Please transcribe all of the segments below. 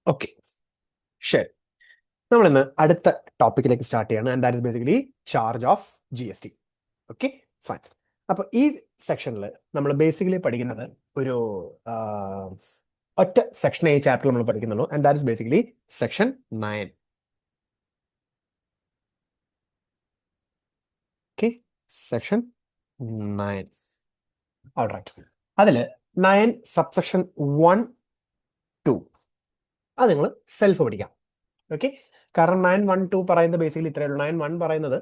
Okay, ശരി. നമ്മൾ ഇന്ന് അടുത്ത ടോപ്പിക്കിലേക്ക് സ്റ്റാർട്ട് ചെയ്യാണ്. And that is basically charge of GST. Okay, fine. അപ്പൊ ഈ സെക്ഷനിൽ നമ്മൾ ബേസിക്കലി പഠിക്കുന്നത് ഒരു ആ, ഒറ്റ സെക്ഷൻ ഈ ചാപ്റ്റർ നമ്മൾ പഠിക്കുന്നുള്ളൂ. And that is basically section 9. Okay, section 9. Alright. അതില് 9 സബ്സെക്ഷൻ 1, 2 അത് നിങ്ങൾ സെൽഫ് പഠിക്കാം. ഓക്കെ, കാരണം 9(1), 2 പറയുന്നത് ബേസിക്കലി ഇത്രയേ ഉള്ളൂ. 9(1) പറയുന്നത്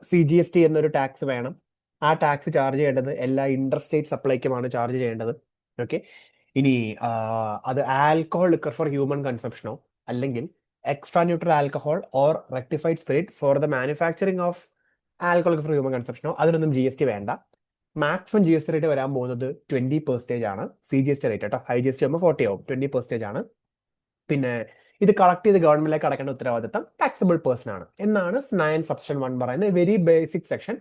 CGST എന്നൊരു ടാക്സ് വേണം. ആ ടാക്സ് ചാർജ് ചെയ്യേണ്ടത് എല്ലാ ഇന്റർ സ്റ്റേറ്റ് സപ്ലൈക്കുമാണ് ചാർജ് ചെയ്യേണ്ടത്. ഓക്കെ, ഇനി അത് ആൽക്കഹോൾ ലിക്കർ ഫോർ ഹ്യൂമൻ കൺസംഷനോ അല്ലെങ്കിൽ extra neutral alcohol or rectified spirit for the manufacturing of alcohol for human കൺസംഷനോ അതിനൊന്നും GST വേണ്ട. മാക്സിമം GST റേറ്റ് വരാൻ പോകുന്നത് 20% ആണ്. CGST റേറ്റ് കേട്ടോ. ഹൈ GST ആകുമ്പോൾ 40 ആവും. 20% ആണ്. പിന്നെ ഇത് കളക്ട് ചെയ്ത് ഗവൺമെന്റിലേക്ക് അടക്കേണ്ട ഉത്തരവാദിത്തം ടാക്സബിൾ പേഴ്സൺ ആണ് എന്നാണ് 9 സബ്സെക്ഷൻ 1 പറയുന്നത്. Very basic section.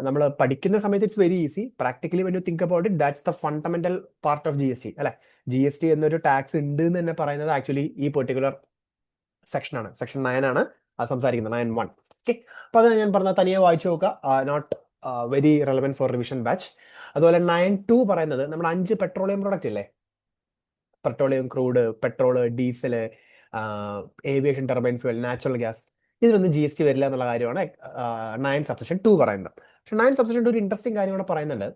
നമ്മൾ പഠിക്കുന്ന സമയത്ത് it's very easy. Practically when you think about it, that's the fundamental part of GST അല്ലെ. GST എന്നൊരു ടാക്സ് ഉണ്ട് എന്ന് തന്നെ പറയുന്നത് ആക്ച്വലി ഈ പെർട്ടിക്കുലർ സെക്ഷൻ ആണ്. സെക്ഷൻ 9 ആണ് അത് സംസാരിക്കുന്നത്. 9(1). ഓക്കെ, അപ്പൊ അത് ഞാൻ പറഞ്ഞ തനിയെ വായിച്ചു നോക്കുക. Not very relevant for revision batch. അതുപോലെ 9(2) പറയുന്നത് നമ്മുടെ 5 പെട്രോളിയം പ്രോഡക്റ്റ് ഇല്ലേ, petroleum crude, petrol, diesel, aviation turbine fuel, natural gas, ഇതിനൊന്നും GST വരില്ല എന്നുള്ള കാര്യമാണ് 9 സബ്സെക്ഷൻ 2 പറയുന്നത്. പക്ഷെ 9 സബ്സെക്ഷൻ 2 ഒരു ഇൻട്രസ്റ്റിംഗ് കാര്യം കൂടെ പറയുന്നുണ്ട്.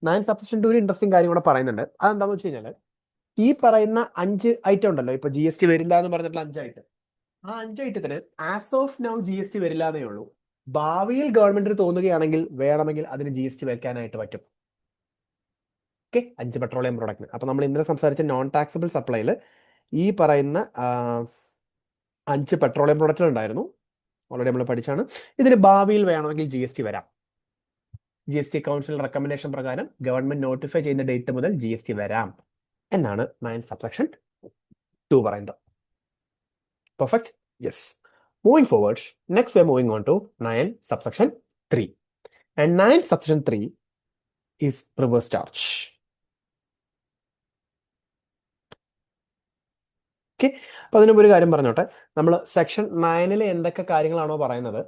9 സബ്സെക്ഷൻ 2 ഒരു ഇൻട്രസ്റ്റിംഗ് കാര്യം കൂടെ പറയുന്നുണ്ട്. അതെന്താന്ന് വെച്ച് കഴിഞ്ഞാൽ ഈ പറയുന്ന 5 ഐറ്റം ഉണ്ടല്ലോ, ഇപ്പൊ GST വരില്ല എന്ന് പറഞ്ഞിട്ടുള്ള 5 ഐറ്റം, ആ 5 ഐറ്റത്തിന് ആസ് ഓഫ് നൗ GST വരില്ല എന്നേ ഉള്ളൂ. ഭാവിയിൽ ഗവൺമെന്റിന് തോന്നുകയാണെങ്കിൽ വേണമെങ്കിൽ അതിന് GST വെക്കാനായിട്ട് പറ്റും. ഓക്കെ, 5 പെട്രോളിയം പ്രോഡക്റ്റിന്. അപ്പൊ നമ്മൾ ഇന്നലെ സംസാരിച്ച നോൺ ടാക്സബിൾ സപ്ലൈയിൽ ഈ പറയുന്ന 5 പെട്രോളിയം പ്രോഡക്റ്റുകൾ ഉണ്ടായിരുന്നു. ഓൾറെഡി നമ്മൾ പഠിച്ചാണ്. ഇതിന് ഭാവിയിൽ വേണമെങ്കിൽ GST വരാം. GST കൗൺസിൽ റെക്കമെൻഡേഷൻ പ്രകാരം ഗവൺമെന്റ് നോട്ടിഫൈ ചെയ്യുന്ന ഡേറ്റ് മുതൽ GST വരാം എന്നാണ് 9 സബ്സെക്ഷൻ 2 പറയുന്നത്. Perfect, yes. Moving forward, next we are moving on to 9 subsection 3. And 9 subsection 3 is reverse charge. Okay, അപ്പൊ അതിന് ഒരു കാര്യം പറഞ്ഞോട്ടെ. നമ്മൾ സെക്ഷൻ 9 എന്തൊക്കെ കാര്യങ്ങളാണോ പറയുന്നത്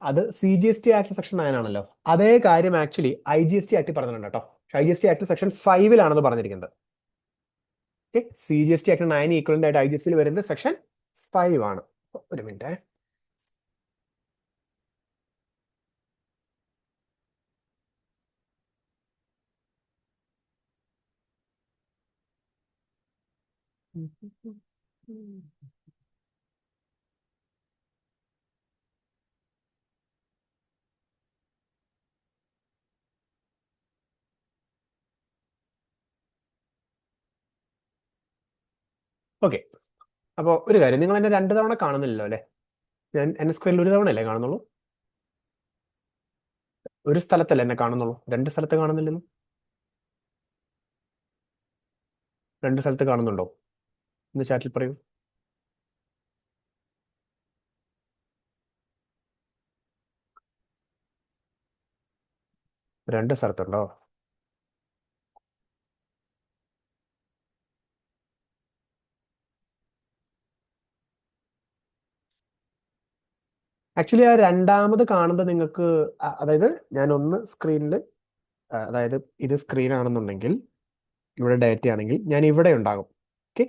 അത് CGST ആക്ട് സെക്ഷൻ 9 ആണല്ലോ. അതേ കാര്യം ആക്ച്വലി IGST ആക്ട് പറഞ്ഞിട്ടുണ്ട് കേട്ടോ. IGST ആക്ട് സെക്ഷൻ 5 പറഞ്ഞിരിക്കുന്നത്. ഓക്കെ, CGST ആക്ട് 9 ഈക്വലന്റ് ആയിട്ട് IGST വരുന്നത് സെക്ഷൻ 5 ആണ്. ഒരു മിനിറ്റ്. ഓക്കെ, അപ്പോൾ ഒരു കാര്യം, നിങ്ങൾ എന്നെ 2 തവണ കാണുന്നില്ലല്ലോ അല്ലേ? ഞാൻ എന്റെ സ്ക്രീനിൽ ഒരു തവണ അല്ലേ കാണുന്നുള്ളൂ? ഒരു സ്ഥലത്തല്ലേ എന്നെ കാണുന്നുള്ളൂ, 2 സ്ഥലത്ത് കാണുന്നില്ലെന്ന്? 2 സ്ഥലത്ത് കാണുന്നുണ്ടോ എന്ന് ചാറ്റിൽ പറയൂ. 2 സ്ഥലത്തുണ്ടോ? ആക്ച്വലി ആ രണ്ടാമത് കാണുന്നത് നിങ്ങൾക്ക് അതായത് ഞാൻ ഒന്ന് സ്ക്രീനിൽ, അതായത് ഇത് സ്ക്രീൻ ആണെന്നുണ്ടെങ്കിൽ, ഇവിടെ ഡേറ്റ ആണെങ്കിൽ ഞാൻ ഇവിടെ ഉണ്ടാകും. ഓക്കെ,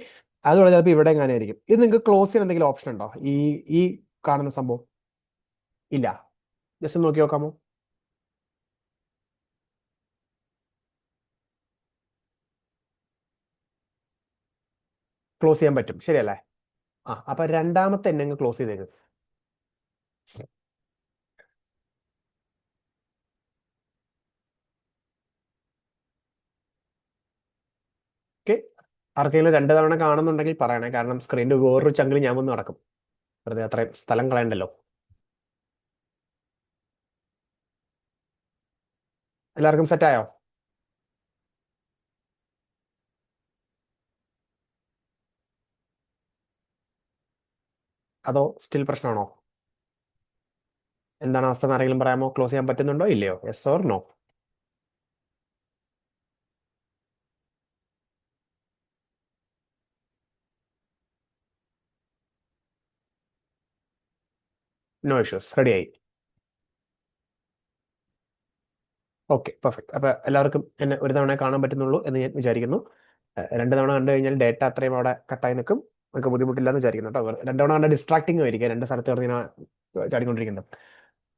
അതുപോലെ ചിലപ്പോൾ ഇവിടെ എങ്ങനെയായിരിക്കും. ഇത് നിങ്ങൾക്ക് ക്ലോസ് ചെയ്യാൻ എന്തെങ്കിലും ഓപ്ഷൻ ഉണ്ടോ? ഈ ഈ കാണുന്ന സംഭവം ഇല്ല. ജസ്റ്റ് നോക്കി നോക്കാമോ? ക്ലോസ് ചെയ്യാൻ പറ്റും, ശരിയല്ലേ? അപ്പൊ രണ്ടാമത്തെ എന്നെ അങ്ങ് ക്ലോസ് ചെയ്തേക്ക്. ഓക്കെ, ആർക്കെങ്കിലും 2 തവണ കാണുന്നുണ്ടെങ്കിൽ പറയണേ, കാരണം സ്ക്രീനിന്റെ വേറൊരു ചങ്കിൽ ഞാൻ വന്ന് നടക്കും. വെറുതെ അത്രയും സ്ഥലം കളയണ്ടല്ലോ. എല്ലാവർക്കും സെറ്റായോ? അതോ സ്റ്റിൽ പ്രശ്നമാണോ? എന്താണ് അവസ്ഥ എന്ന് ആരെങ്കിലും പറയാമോ? ക്ലോസ് ചെയ്യാൻ പറ്റുന്നുണ്ടോ ഇല്ലയോ? Yes or no? No issues. റെഡിയായി. Okay, perfect. അപ്പൊ എല്ലാവർക്കും എന്നെ ഒരു തവണ കാണാൻ പറ്റുന്നുള്ളൂ എന്ന് ഞാൻ വിചാരിക്കുന്നു. രണ്ട് തവണ കണ്ടു കഴിഞ്ഞാൽ ഡേറ്റ അത്രയും അവിടെ കട്ടായി നിൽക്കും. നമുക്ക് ബുദ്ധിമുട്ടില്ലെന്ന് വിചാരിക്കുന്നു കേട്ടോ. രണ്ട് തവണ കണ്ട ഡിസ്ട്രാക്ടിങ് ആയിരിക്കും, രണ്ട് സ്ഥലത്ത് കിടന്ന് ഇങ്ങനെ ചാടിക്കൊണ്ടിരിക്കുന്നുണ്ട്.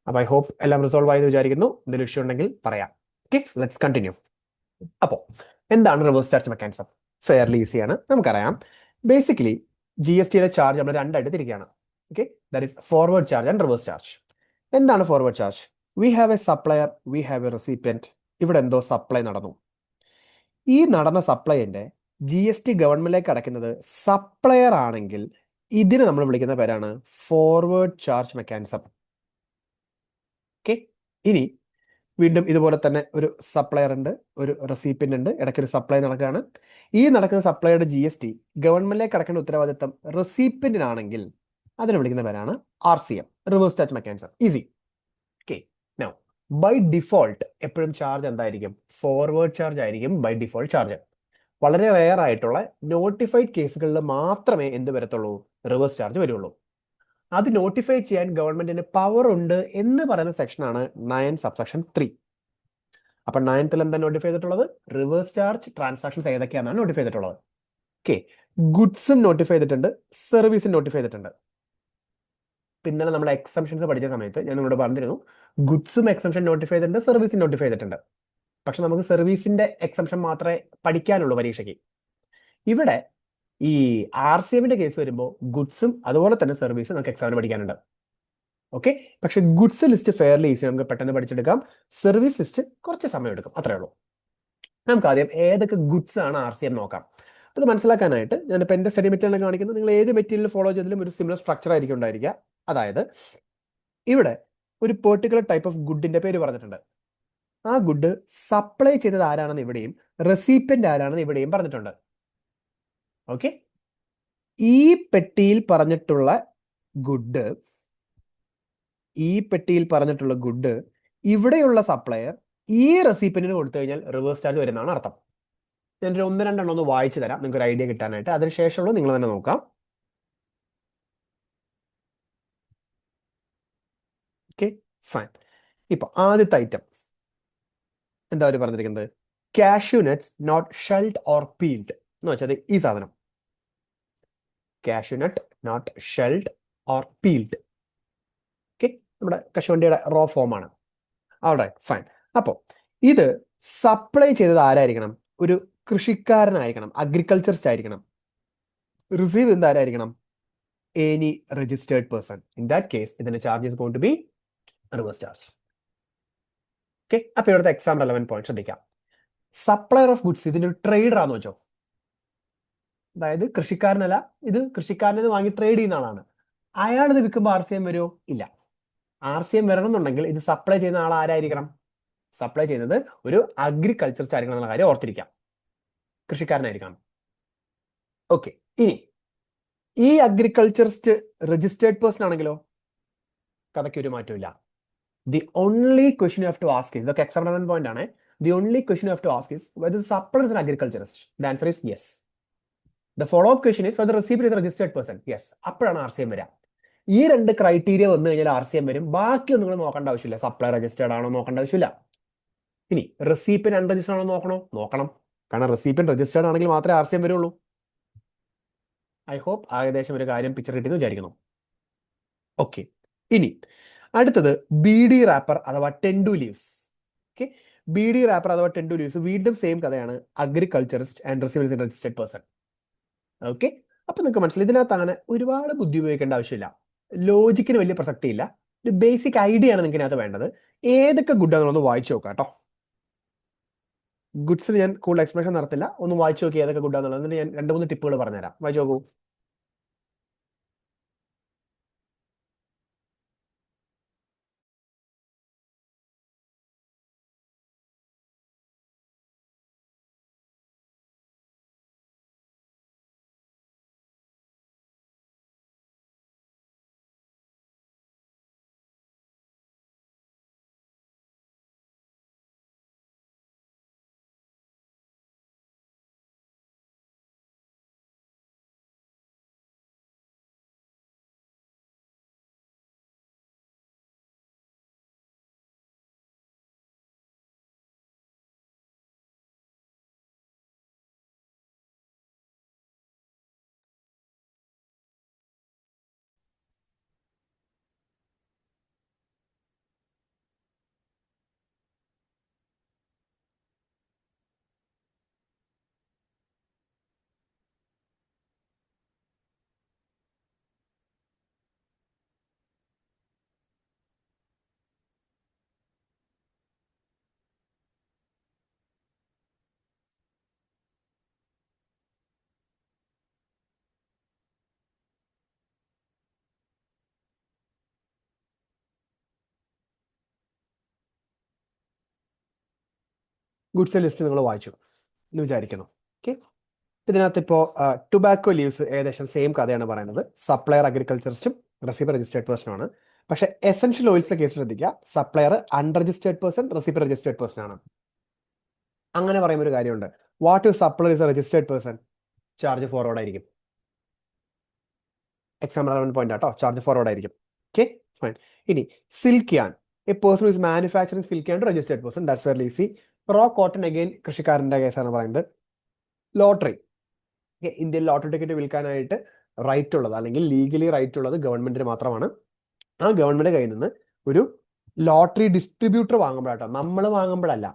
അപ്പൊ ഐ ഹോപ്പ് എല്ലാം റിസോൾവ് ആയെന്ന് വിചാരിക്കുന്നു. എന്തെങ്കിലും ഇഷ്യൂ ഉണ്ടെങ്കിൽ പറയാം. Okay, let's continue. അപ്പോൾ എന്താണ് റിവേഴ്സ് ചാർജ് മെക്കാനിസം? ഫെയർലി ഈസിയാണ്, നമുക്കറിയാം. ബേസിക്കലി ജി എസ് ടിയിലെ ചാർജ് നമ്മൾ രണ്ടായിട്ട് തിരിക്കുകയാണ്. Okay, that is forward charge and reverse charge. എന്താണ് forward charge? We have a supplier, we have a recipient. ഇവിടെ എന്തോ സപ്ലൈ നടന്നു. ഈ നടന്ന സപ്ലൈന്റെ ജി എസ് ടി ഗവൺമെന്റിലേക്ക് അടയ്ക്കുന്നത് സപ്ലയർ ആണെങ്കിൽ ഇതിനെ നമ്മൾ വിളിക്കുന്ന പേരാണ് ഫോർവേഡ് ചാർജ് മെക്കാനിസം. ഓക്കെ, ഇനി വീണ്ടും ഇതുപോലെ തന്നെ ഒരു സപ്ലയർ ഉണ്ട്, ഒരു റെസിപ്പിയന്റ് ഉണ്ട്, ഇടയ്ക്ക് ഒരു സപ്ലൈ നടക്കുകയാണ്. ഈ നടക്കുന്ന സപ്ലൈയുടെ ജി എസ് ടി ഗവൺമെന്റിലേക്ക് അടക്കേണ്ട ഉത്തരവാദിത്തം റെസിപ്പിയന്റിനാണെങ്കിൽ അതിനെ വിളിക്കുന്ന പേരാണ് RCM, reverse charge mechanism. Easy. Okay, now by default എപ്പോഴും ചാർജ് എന്തായിരിക്കും? ഫോർവേഡ് ചാർജ് ആയിരിക്കും ബൈ ഡിഫോൾട്ട് ചാർജ്. വളരെ റെയർ ആയിട്ടുള്ള നോട്ടിഫൈഡ് കേസുകളിൽ മാത്രമേ എന്ത് വരത്തുള്ളൂ? റിവേഴ്സ് ചാർജ് വരുള്ളൂ. അത് നോട്ടിഫൈ ചെയ്യാൻ ഗവൺമെന്റിന് പവർ ഉണ്ട് എന്ന് പറയുന്ന സെക്ഷനാണ് 9 സബ്സെക്ഷൻ 3. അപ്പൊ 9th എന്താ നോട്ടിഫൈ ചെയ്തിട്ടുള്ളത്? റിവേഴ്സ് ചാർജ് ട്രാൻസാക്ഷൻസ് ഏതൊക്കെയാണെന്നാണ് നോട്ടിഫൈ ചെയ്തിട്ടുള്ളത്. ഓക്കെ, ഗുഡ്സും നോട്ടിഫൈ ചെയ്തിട്ടുണ്ട്, സർവീസും നോട്ടിഫൈ ചെയ്തിട്ടുണ്ട്. പിന്നലെ നമ്മൾ എക്സംഷൻസ് പഠിച്ച സമയത്ത് ഞാൻ നിങ്ങളോട് പറഞ്ഞിരുന്നു, ഗുഡ്സും എക്സംഷൻ നോട്ടിഫൈ ചെയ്തിട്ടുണ്ട്, സർവീസും നോട്ടിഫൈ ചെയ്തിട്ടുണ്ട്. പക്ഷെ നമുക്ക് സർവീസിന്റെ എക്സംഷൻ മാത്രമേ പഠിക്കാനുള്ളൂ പരീക്ഷയ്ക്ക്. ഇവിടെ ഈ RCMന്റെ കേസ് വരുമ്പോൾ ഗുഡ്സും അതുപോലെ തന്നെ സർവീസും നമുക്ക് എക്സാമിന് പഠിക്കാനുണ്ട്. ഓക്കെ, പക്ഷെ ഗുഡ്സ് ലിസ്റ്റ് ഫെയർലി ഈസി, നമുക്ക് പെട്ടെന്ന് പഠിച്ചെടുക്കാം. സർവീസ് ലിസ്റ്റ് കുറച്ച് സമയം എടുക്കും, അത്രേ ഉള്ളൂ. നമുക്ക് ആദ്യം ഏതൊക്കെ ഗുഡ്സ് ആണ് RCM നോക്കാം. അത് മനസ്സിലാക്കാനായിട്ട് ഞാനിപ്പോൾ എൻ്റെ സ്റ്റഡി മെറ്റീരിയൽ കാണിക്കുന്നത്, നിങ്ങൾ ഏത് മെറ്റീരിയൽ ഫോളോ ചെയ്താലും ഒരു സിമിലർ സ്ട്രക്ചർ ആയിരിക്കും ഉണ്ടായിരിക്കുക. അതായത് ഇവിടെ ഒരു പെർട്ടിക്കുലർ ടൈപ്പ് ഓഫ് ഗുഡിന്റെ പേര് പറഞ്ഞിട്ടുണ്ട്. ആ ഗുഡ് സപ്ലൈ ചെയ്തത് ആരാണെന്ന് ഇവിടെയും റെസിപ്പിയന്റ് ആരാണെന്ന് ഇവിടെയും പറഞ്ഞിട്ടുണ്ട്. ഓക്കെ, ഈ പെട്ടിയിൽ പറഞ്ഞിട്ടുള്ള ഗുഡ് ഇവിടെയുള്ള സപ്ലയർ ഈ റെസിപ്പിയന്റിന് കൊടുത്തു കഴിഞ്ഞാൽ റിവേഴ്സ് ചാർജ് വരുന്നതാണ് അർത്ഥം. ഞാനൊരു 1-2 എണ്ണം ഒന്ന് വായിച്ചു തരാം നിങ്ങൾക്ക് ഒരു ഐഡിയ കിട്ടാനായിട്ട്. അതിനുശേഷമുള്ള നിങ്ങൾ തന്നെ നോക്കാം. Okay, fine. ഇപ്പൊ ആദ്യത്തെ ഐറ്റം എന്താ അവർ പറഞ്ഞിരിക്കുന്നത്? Cashew nuts not shelled or peeled എന്ന് വെച്ചാൽ ഈ സാധനം, cashew nut not shelled or peeled. Okay, നമ്മുടെ കശുവണ്ടിയുടെ റോ ഫോം ആണ്. Alright, fine. അപ്പോൾ ഇത് സപ്ലൈ ചെയ്തത് ആരായിരിക്കണം? ഒരു കൃഷിക്കാരനായിരിക്കണം, അഗ്രികൾച്ചറിസ്റ്റ് ആയിരിക്കണം. റിസീവ് ചെയ്യുന്നത് ആരായിരിക്കണം? Any registered person. In that case ഇതിന്റെ charge is going to be reverse charge. Okay, അപ്പൊ ഇവിടുത്തെ എക്സാം റെലവന്റ് പോയിന്റ് ശ്രദ്ധിക്കാം. സപ്ലയർ ഓഫ് ഗുഡ്സ് ഇതിന്റെ ഒരു ട്രേഡർ ആണെന്ന് വെച്ചോ. അതായത് കൃഷിക്കാരനല്ല, ഇത് കൃഷിക്കാരനെ വാങ്ങി ട്രേഡ് ചെയ്യുന്ന ആളാണ്. അയാൾ ഇത് വിൽക്കുമ്പോൾ RCM വരുമോ? ഇല്ല. RCM വരണം എന്നുണ്ടെങ്കിൽ ഇത് സപ്ലൈ ചെയ്യുന്ന ആൾ ആരായിരിക്കണം? സപ്ലൈ ചെയ്യുന്നത് ഒരു അഗ്രികൾച്ചറിസ്റ്റ് ആയിരിക്കണം എന്നുള്ള കാര്യം ഓർത്തിരിക്കാം, കൃഷിക്കാരനായിരിക്കണം. ഓക്കെ, ഇനി ഈ അഗ്രികൾച്ചറിസ്റ്റ് രജിസ്റ്റേർഡ് പേഴ്സൺ ആണെങ്കിലോ കഥയ്ക്ക് ഒരു മാറ്റമില്ല. The only question you have to ask is, ഇതൊക്കെ എക്സാം റെലവന്റ് പോയിന്റ് ആണ്. The only question you have to ask is whether supplier is an agriculturist. The answer is yes. The follow up question is whether recipient is registered person. Yes, അപ്പോഴാണ് RCM വരിക. ഈ രണ്ട് criteria വന്നു കഴിഞ്ഞാൽ RCM വരും. ബാക്കിയൊന്നും നിങ്ങൾ നോക്കേണ്ട ആവശ്യമില്ല. സപ്ലയർ രജിസ്റ്റേർഡ് ആണോ നോക്കേണ്ട ആവശ്യമില്ല. ഇനി റെസിപ്പിയന്റ് അൺരജിസ്റ്റേർഡ് ആണോ നോക്കണം. കാരണം റെസിപ്പിയന്റ് രജിസ്റ്റേർഡ് ആണെങ്കിൽ മാത്രമേ RCM വരുള്ളൂ. ഐ ഹോപ്പ് ഏകദേശം ഒരു കാര്യം പിക്ചർ കിട്ടിയെന്ന് വിചാരിക്കുന്നു. ഓക്കെ, ഇനി അടുത്തത് BD റാപ്പർ അഥവാ Tendu leaves. Okay, BD wrapper അഥവാ ടെൻഡു ലീവ്സ് വീണ്ടും സെയിം കഥയാണ്, agriculturist and receivers registered person. Okay, അപ്പൊ നിങ്ങൾക്ക് മനസ്സിലായി, ഇതിനകത്ത് അങ്ങനെ ഒരുപാട് ബുദ്ധി ഉപയോഗിക്കേണ്ട ആവശ്യമില്ല. ലോജിക്കിന് വലിയ പ്രസക്തിയില്ല. ഒരു ബേസിക് ഐഡിയ ആണ് നിങ്ങൾക്ക് ഇതിനകത്ത് വേണ്ടത്. ഏതൊക്കെ ഗുഡാണെന്നൊന്ന് വായിച്ചു നോക്കാം കേട്ടോ. ഗുഡ്സിൽ ഞാൻ കൂടുതൽ എക്സ്പ്ലനേഷൻ നടത്തില്ല, ഒന്ന് വായിച്ചു നോക്കി ഏതൊക്കെ ഗുഡാന്നുള്ളത്. എന്നിട്ട് ഞാൻ 2-3 ടിപ്പുകൾ പറഞ്ഞുതരാം, വായിച്ചു നോക്കൂ. ഗുഡ്സ് ലിസ്റ്റ് നിങ്ങൾ വായിച്ചു എന്ന് വിചാരിക്കുന്നു. ഓക്കെ, ഇതിനകത്ത് ഇപ്പോൾ ടുബാക്കോ ലീവ്സ് ഏകദേശം സെയിം കഥയാണ് പറയുന്നത്. സപ്ലയർ അഗ്രികൾച്ചറിസ്റ്റും റെസിപ്പർ രജിസ്റ്റേർഡ് പേഴ്സൺ ആണ്. പക്ഷേ എസെൻഷ്യൽ ഓയിൽസിന്റെ കേസ് ശ്രദ്ധിക്കുക, supplier unregistered person, recipient registered person ആണ്. അങ്ങനെ പറയുന്ന ഒരു കാര്യമുണ്ട്. What if supplier is a registered person? Charge forward ആയിരിക്കും. എക്സാം റെലവൻറ്റ് പോയിന്റ് ആട്ടോ, ചാർജ് ഫോർവേഡ് ആയിരിക്കും. Okay fine. ഇനി silk yarn, a person is manufacturing silk yarn registered person, that's very easy. Raw cotton again കൃഷിക്കാരൻ്റെ കേസാണ് പറയുന്നത്. Lottery, ഇന്ത്യയിൽ lottery ticket വിൽക്കാനായിട്ട് right ഉള്ളത് അല്ലെങ്കിൽ ലീഗലി റൈറ്റ് ഉള്ളത് ഗവൺമെന്റിന് മാത്രമാണ്. ആ ഗവൺമെന്റ് കയ്യിൽ നിന്ന് ഒരു ലോട്ടറി ഡിസ്ട്രിബ്യൂട്ടർ വാങ്ങുമ്പോഴാട്ടോ, നമ്മൾ വാങ്ങുമ്പോഴല്ല.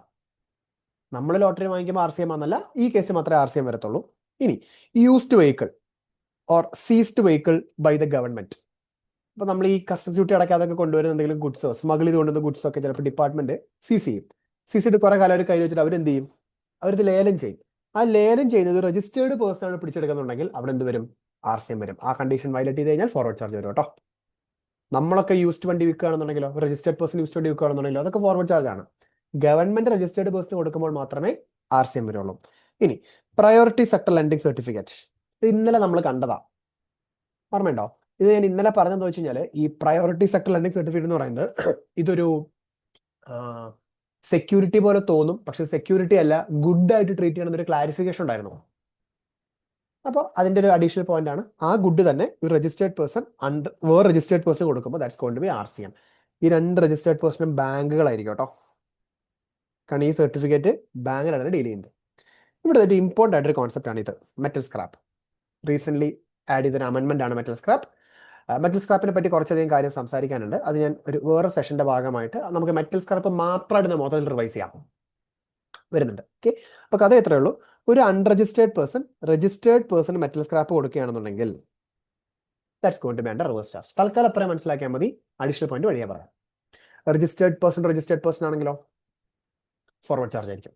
നമ്മൾ ലോട്ടറി വാങ്ങിക്കുമ്പോൾ RCM ആണെന്നല്ല, ഈ കേസിൽ മാത്രമേ RCM വരത്തുള്ളൂ. ഇനി used vehicle or seized vehicle by the government. ഇപ്പൊ നമ്മൾ ഈ കസ്റ്റംസ് ഡ്യൂട്ടി അടക്കാതൊക്കെ കൊണ്ടുവരുന്ന എന്തെങ്കിലും ഗുഡ്സോ സ്മഗിൾ ചെയ്ത് കൊണ്ടുവന്ന ഗുഡ്സോ ഒക്കെ ചിലപ്പോൾ ഡിപ്പാർട്ട്മെന്റ് സീസ് ചെയ്യും. സീസ് ചെയ്ത് കുറെ കാലം അവർ കയ്യിൽ വെച്ചിട്ട് അവരെന്ത് ചെയ്യും? അവരിത് ലേലം ചെയ്യും. ആ ലേലം ചെയ്യുന്നത് രജിസ്റ്റേർഡ് പേഴ്സൺ ആണ് പിടിച്ചെടുക്കുന്നുണ്ടെങ്കിൽ അവിടെ എന്ത് വരും? RCM വരും. ആ കണ്ടീഷൻ വയലേറ്റ് ചെയ്ത് കഴിഞ്ഞാൽ ഫോർവേഡ് ചാർജ് വരും കേട്ടോ. നമ്മളൊക്കെ യൂസ്ഡ് വണ്ടി വിൽക്കുകയാണെന്നുണ്ടെങ്കിലോ, രജിസ്റ്റേർഡ് പേഴ്സൺ യൂസ്ഡ് വണ്ടി വിൽക്കുകയാണെന്നുണ്ടെങ്കിലോ, അതൊക്കെ ഫോർവേഡ് ചാർജ് ആണ്. ഗവൺമെന്റ് രജിസ്റ്റേർഡ് പേഴ്സൺ കൊടുക്കുമ്പോൾ മാത്രമേ RCM വരുള്ളൂ. ഇനി പ്രയോറിറ്റി സെക്ടർ ലെൻഡിങ് സർട്ടിഫിക്കറ്റ്, ഇത് ഇന്നലെ നമ്മൾ കണ്ടതാ, ഓർമ്മയുണ്ടോ? ഇത് ഞാൻ ഇന്നലെ പറഞ്ഞതെന്ന് വെച്ച് കഴിഞ്ഞാൽ ഈ പ്രയോറിറ്റി സെക്ടർ ലെൻഡിങ് സർട്ടിഫിക്കറ്റ് എന്ന് പറയുന്നത് ഇതൊരു സെക്യൂരിറ്റി പോലെ തോന്നും, പക്ഷെ സെക്യൂരിറ്റി അല്ല, ഗുഡ് ആയിട്ട് ട്രീറ്റ് ചെയ്യണമെന്നൊരു ക്ലാരിഫിക്കേഷൻ ഉണ്ടായിരുന്നു. അപ്പോൾ അതിന്റെ ഒരു അഡീഷണൽ പോയിന്റ് ആണ്. ആ ഗുഡ് തന്നെ ഒരു രജിസ്റ്റേർഡ് പേഴ്സൺ വേറെ രജിസ്റ്റേർഡ് പേഴ്സൺ കൊടുക്കുമ്പോൾ that's going to be RCM. ഈ രണ്ട് രജിസ്റ്റേർഡ് പേഴ്സണും ബാങ്കുകളായിരിക്കും കേട്ടോ. കാരണം ഈ സർട്ടിഫിക്കറ്റ് ബാങ്കിലാണ് ഡീൽ ചെയ്യുന്നത്. ഇവിടെ ഒരു ഇമ്പോർട്ടൻ്റ് ആയിട്ടൊരു കോൺസെപ്റ്റ് ആണ് ഇത്, മെറ്റൽ സ്ക്രാപ്പ്. റീസെന്റ് ആഡ് ചെയ്തൊരു അമെൻമെന്റ് ആണ് മെറ്റൽ സ്ക്രാപ്പ്. മെറ്റൽ സ്ക്രാപ്പിനെ പറ്റി കുറച്ചധികം കാര്യം സംസാരിക്കാനുണ്ട്. അത് ഞാൻ ഒരു വേറെ സെഷന്റെ ഭാഗമായിട്ട് നമുക്ക് മെറ്റൽ സ്ക്രാപ്പ് മാത്രമായിട്ട് മൊത്തത്തിൽ റിവൈസ് ചെയ്യാം വരുന്നുണ്ട്. ഓക്കെ, അപ്പൊ കഥ എത്രയേ ഉള്ളൂ. ഒരു unregistered person registered person metal scrap കൊടുക്കുകയാണെന്നുണ്ടെങ്കിൽ that's going to be under reverse charge. തൽക്കാലം അത്രയും മനസ്സിലാക്കിയാൽ മതി. അഡീഷണൽ പോയിന്റ് വഴിയാ പറയാം. രജിസ്റ്റേർഡ് പേഴ്സൺ ആണെങ്കിലോ ഫോർവേഡ് ചാർജ് ആയിരിക്കും.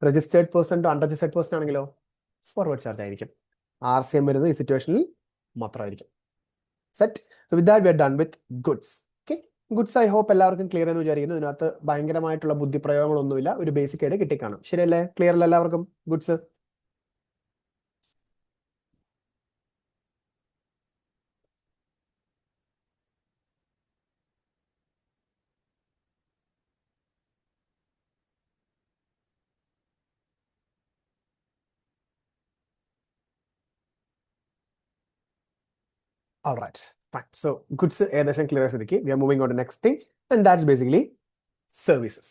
Registered person to unregistered person ആണെങ്കിലോ ഫോർവേഡ് ചാർജ് ആയിരിക്കും. RCM വരുന്നത് ഈ സിറ്റുവേഷനിൽ മാത്രമായിരിക്കും. Set. So with that we are done with goods. Okay, goods I hope എല്ലാവർക്കും ക്ലിയർ എന്ന് വിചാരിക്കുന്നു. ഇതിനകത്ത് ഭയങ്കരമായിട്ടുള്ള ബുദ്ധിപ്രയോഗങ്ങളൊന്നുമില്ല, ഒരു ബേസിക് ആയിട്ട് കിട്ടിക്കാണും. ശരിയല്ലേ? ക്ലിയർ അല്ല എല്ലാവർക്കും goods? All right, fine. So goods ഏകദേശം ക്ലിയർ സ്ഥിതിക്ക് we are moving on to next thing, and that's basically services.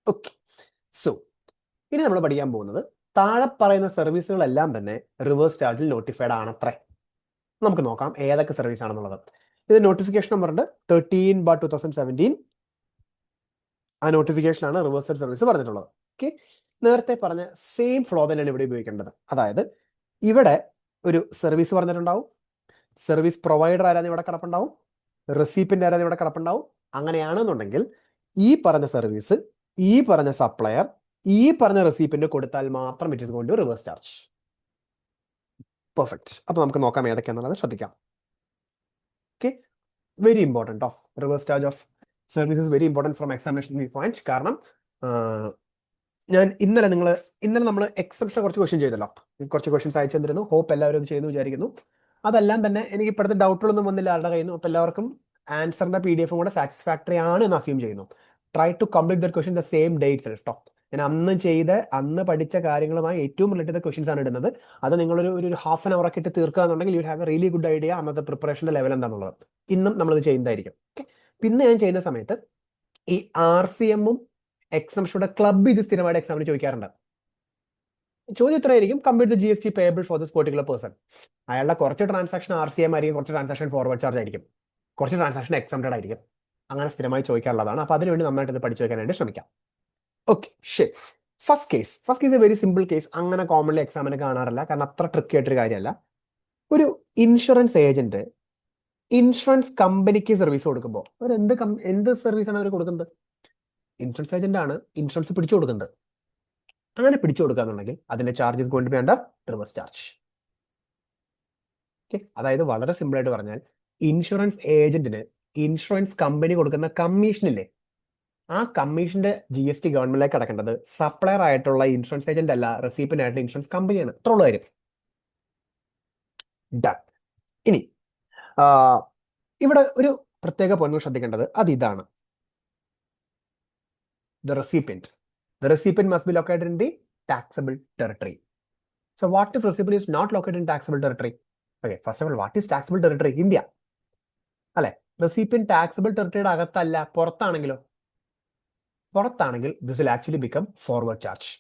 Okay, so ഇനി നമ്മൾ പഠിക്കാൻ പോകുന്നത് താഴെ പറയുന്ന സർവീസുകളെല്ലാം തന്നെ റിവേഴ്സ് ചാർജിൽ നോട്ടിഫൈഡ് ആണത്രേ. നമുക്ക് നോക്കാം ഏതൊക്കെ സർവീസ് ആണെന്നുള്ളത്. ഇത് നോട്ടിഫിക്കേഷൻ നമ്പർ ഉണ്ട് 13/2017. ആ നോട്ടിഫിക്കേഷനാണ് റിവേഴ്സൽ സർവീസ് പറഞ്ഞിട്ടുള്ളത്. ഓക്കെ, നേരത്തെ പറഞ്ഞ സെയിം ഫ്ലോ തന്നെയാണ് ഇവിടെ ഉപയോഗിക്കേണ്ടത്. അതായത് ഇവിടെ ഒരു സർവീസ് പറഞ്ഞിട്ടുണ്ടാവും, സർവീസ് പ്രൊവൈഡർ ആരാന്ന് ഇവിടെ കിടപ്പുണ്ടാവും, റെസിപ്പിന്റ് ആരാന്ന് ഇവിടെ കിടപ്പുണ്ടാവും. അങ്ങനെയാണെന്നുണ്ടെങ്കിൽ ഈ പറഞ്ഞ സർവീസ് ഈ പറഞ്ഞ സപ്ലയർ ഈ പറഞ്ഞ റെസിപ്പിന്റ് കൊടുത്താൽ മാത്രം it is going to reverse charge. Perfect. അപ്പൊ നമുക്ക് നോക്കാം ഏതൊക്കെയാണെന്നുള്ളത് ശ്രദ്ധിക്കാം. Okay, very important of reverse charge of services, very important from examination point. കാരണം ഞാൻ ഇന്നലെ നമ്മൾ എക്സെപ്ഷൻ കുറച്ച് ക്വസ്റ്റ്യൻ ചെയ്തല്ലോ, കുറച്ച് ക്വസ്റ്റ്യൻസ് അയച്ചു തന്നിരുന്നു. ഹോപ്പ് എല്ലാവരും അത് ചെയ്യുന്നു വിചാരിക്കുന്നു. അതെല്ലാം തന്നെ എനിക്ക് ഇപ്പോഴത്തെ ഡൗട്ടുകളൊന്നും വന്നില്ല ആരുടെ കയ്യിൽ നിന്ന്. അപ്പോൾ എല്ലാവർക്കും ആൻസറിന്റെ PDF കൂടെ സാറ്റിസ്ഫാക്ടറി ആണ് എന്ന് അസ്യൂം ചെയ്യുന്നു. Try to complete the question the same day itself ട്ടോ. ഞാൻ അന്ന് പഠിച്ച കാര്യങ്ങളുമായി ഏറ്റവും റിലേറ്റഡ് ക്വസ്റ്റ്യൻസ് ആണ് ഇടുന്നത്. അത് നിങ്ങളൊരു ഹാഫ് ആൻ അവർ ഒക്കെ ഇട്ട് തീർക്കുക എന്നുണ്ടെങ്കിൽ you have A really good idea അന്നത്തെ പ്രിപ്പറേഷന്റെ ലെവൽ എന്താണെന്നുള്ളത്. ഇന്നും നമ്മളത് ചെയ്യുന്നതായിരിക്കും. ഓക്കെ, പിന്നെ ഞാൻ ചെയ്യുന്ന സമയത്ത് ഈ RCM-ഉം എക്സംഷനുടെ ക്ലബ് ഇത് സ്ഥിരമായിട്ട് എക്സാമിന് ചോദിക്കാറുണ്ട്. ചോദ്യം ഇത്രയായിരിക്കും, complete the GST payable for this particular person. അയാളുടെ കുറച്ച് ട്രാൻസാക്ഷൻ RCM ആയിരിക്കും, കുറച്ച് ട്രാൻസാക്ഷൻ ഫോർവേഡ് ചാർജ് ആയിരിക്കും, കുറച്ച് ട്രാൻസാക്ഷൻ എക്സംപ്റ്റഡ് ആയിരിക്കും. അങ്ങനെ സ്ഥിരമായി ചോദിക്കാറുള്ളതാണ്. അപ്പോൾ അതിനുവേണ്ടി നന്നായിട്ട് ഇത് പഠിച്ചു വെക്കാനായിട്ട് ശ്രമിക്കാം. ഓക്കെ, ശരി. First case A very simple case. അങ്ങനെ കോമൺലി എക്സാമിന് കാണാറില്ല, കാരണം അത്ര ട്രിക്കി ആയിട്ടൊരു കാര്യമല്ല. ഒരു ഇൻഷുറൻസ് ഏജന്റ് ഇൻഷുറൻസ് കമ്പനിക്ക് സർവീസ് കൊടുക്കുമ്പോൾ അവർ എന്ത് സർവീസാണ് അവർ കൊടുക്കുന്നത്? ഇൻഷുറൻസ് ഏജന്റ് ആണ് ഇൻഷുറൻസ് പിടിച്ചു കൊടുക്കുന്നത്. അങ്ങനെ പിടിച്ചു കൊടുക്കുകയാണെന്നുണ്ടെങ്കിൽ അതിന്റെ charges going to be under reverse charge. Okay, അതായത് വളരെ സിമ്പിൾ ആയിട്ട് പറഞ്ഞാൽ ഇൻഷുറൻസ് ഏജന്റിന് ഇൻഷുറൻസ് കമ്പനി കൊടുക്കുന്ന കമ്മീഷനില്ലേ, ആ കമ്മീഷന്റെ GST ഗവൺമെന്റിലേക്ക് അടക്കേണ്ടത് സപ്ലയർ ആയിട്ടുള്ള ഇൻഷുറൻസ് ഏജന്റ് അല്ല, റെസിപ്പിയന്റ് ആയിട്ടുള്ള ഇൻഷുറൻസ് കമ്പനിയാണ്. ഇത്ര ഉള്ള കാര്യം. ഡൺ. ഇനി ഇവിടെ ഒരു പ്രത്യേക പോയിന്റ് ശ്രദ്ധിക്കേണ്ടത് അത് ഇതാണ്. The recipient. The recipient must be located in the taxable territory. So what if recipient is not located in taxable territory? Okay, first of all, what is taxable territory? India. അല്ലെ, recipient taxable ടെറിട്ടറിയുടെ അകത്തല്ല, പുറത്താണെങ്കിലോ? പുറത്താണെങ്കിൽ this will actually become forward charge.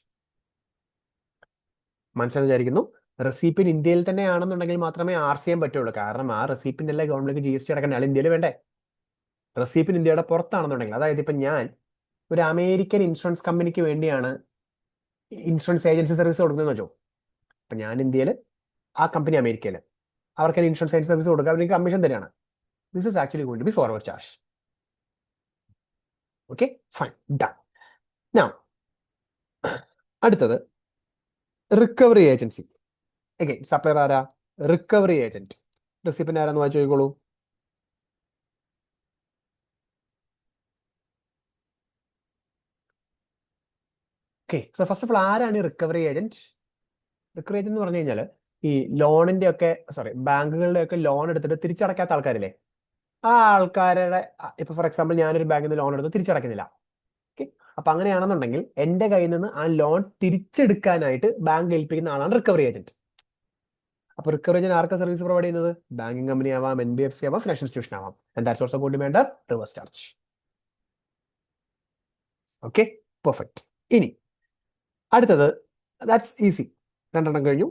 മനസ്സിലായി വിചാരിക്കുന്നു. Recipient ഇന്ത്യയിൽ തന്നെയാണെന്നുണ്ടെങ്കിൽ മാത്രമേ RCM പറ്റുള്ളൂ. കാരണം ആ റെസിപ്പിയന്റ് അല്ലേ ഗവൺമെന്റ് GST അടക്കേണ്ട, ആൾ ഇന്ത്യയിൽ വേണ്ടേ? റെസിപ്പിയന്റ് ഇന്ത്യയുടെ പുറത്താണെന്നുണ്ടെങ്കിൽ, അതായത് ഇപ്പൊ ഞാൻ ഒരു അമേരിക്കൻ ഇൻഷുറൻസ് കമ്പനിക്ക് വേണ്ടിയാണ് ഇൻഷുറൻസ് ഏജൻസി സർവീസ് കൊടുക്കുന്നതെന്ന് വെച്ചോ. അപ്പൊ ഞാൻ ഇന്ത്യയിൽ, ആ കമ്പനി അമേരിക്കയിൽ, അവർക്ക് ഇൻഷുറൻസ് ഏജൻസി സർവീസ് കൊടുക്കുക, അവർക്ക് കമ്മീഷൻ തന്നെയാണ്. This is actually going to be forward charge. Okay, fine, done. Now അടുത്തത് റിക്കവറി ഏജൻസി. അഗൈൻ സപ്ലയർ ആരാ? Recovery agent. റെസിപ്പിയന്റ് ആരാന്ന് വായിച്ചു നോക്കിക്കോളൂ. Okay, so first of all ആരാണ് ഈ റിക്കവറി ഏജന്റ്? റിക്കവറി ഏജന്റ് എന്ന് പറഞ്ഞു കഴിഞ്ഞാൽ ഈ ലോണിന്റെ ഒക്കെ ബാങ്കുകളുടെ ഒക്കെ ലോൺ എടുത്തിട്ട് തിരിച്ചടക്കാത്ത ആൾക്കാരില്ലേ, ആ ആൾക്കാരുടെ, ഇപ്പൊ ഫോർ എക്സാമ്പിൾ ഞാനൊരു ബാങ്കിൽ നിന്ന് ലോൺ എടുത്ത് തിരിച്ചടക്കുന്നില്ല. ഓക്കെ, അപ്പൊ അങ്ങനെയാണെന്നുണ്ടെങ്കിൽ എന്റെ കയ്യിൽ നിന്ന് ആ ലോൺ തിരിച്ചെടുക്കാനായിട്ട് ബാങ്ക് ഏൽപ്പിക്കുന്ന ആളാണ് റിക്കവറി ഏജന്റ്. അപ്പൊ റിക്കവറി ഏജന്റ് ആർക്കാ സർവീസ് പ്രൊവൈഡ് ചെയ്യുന്നത്? ബാങ്കിങ് കമ്പനി ആവാം, NBFC ആവാം, ഫിനാൻഷ്യൽ ഇൻസ്റ്റിറ്റ്യൂഷൻ ആവാം. And that's also going to be under reverse charge. Okay, perfect. ഇനി അടുത്തത്, ദാറ്റ്സ് ഈസി, രണ്ടെണ്ണം കഴിഞ്ഞു.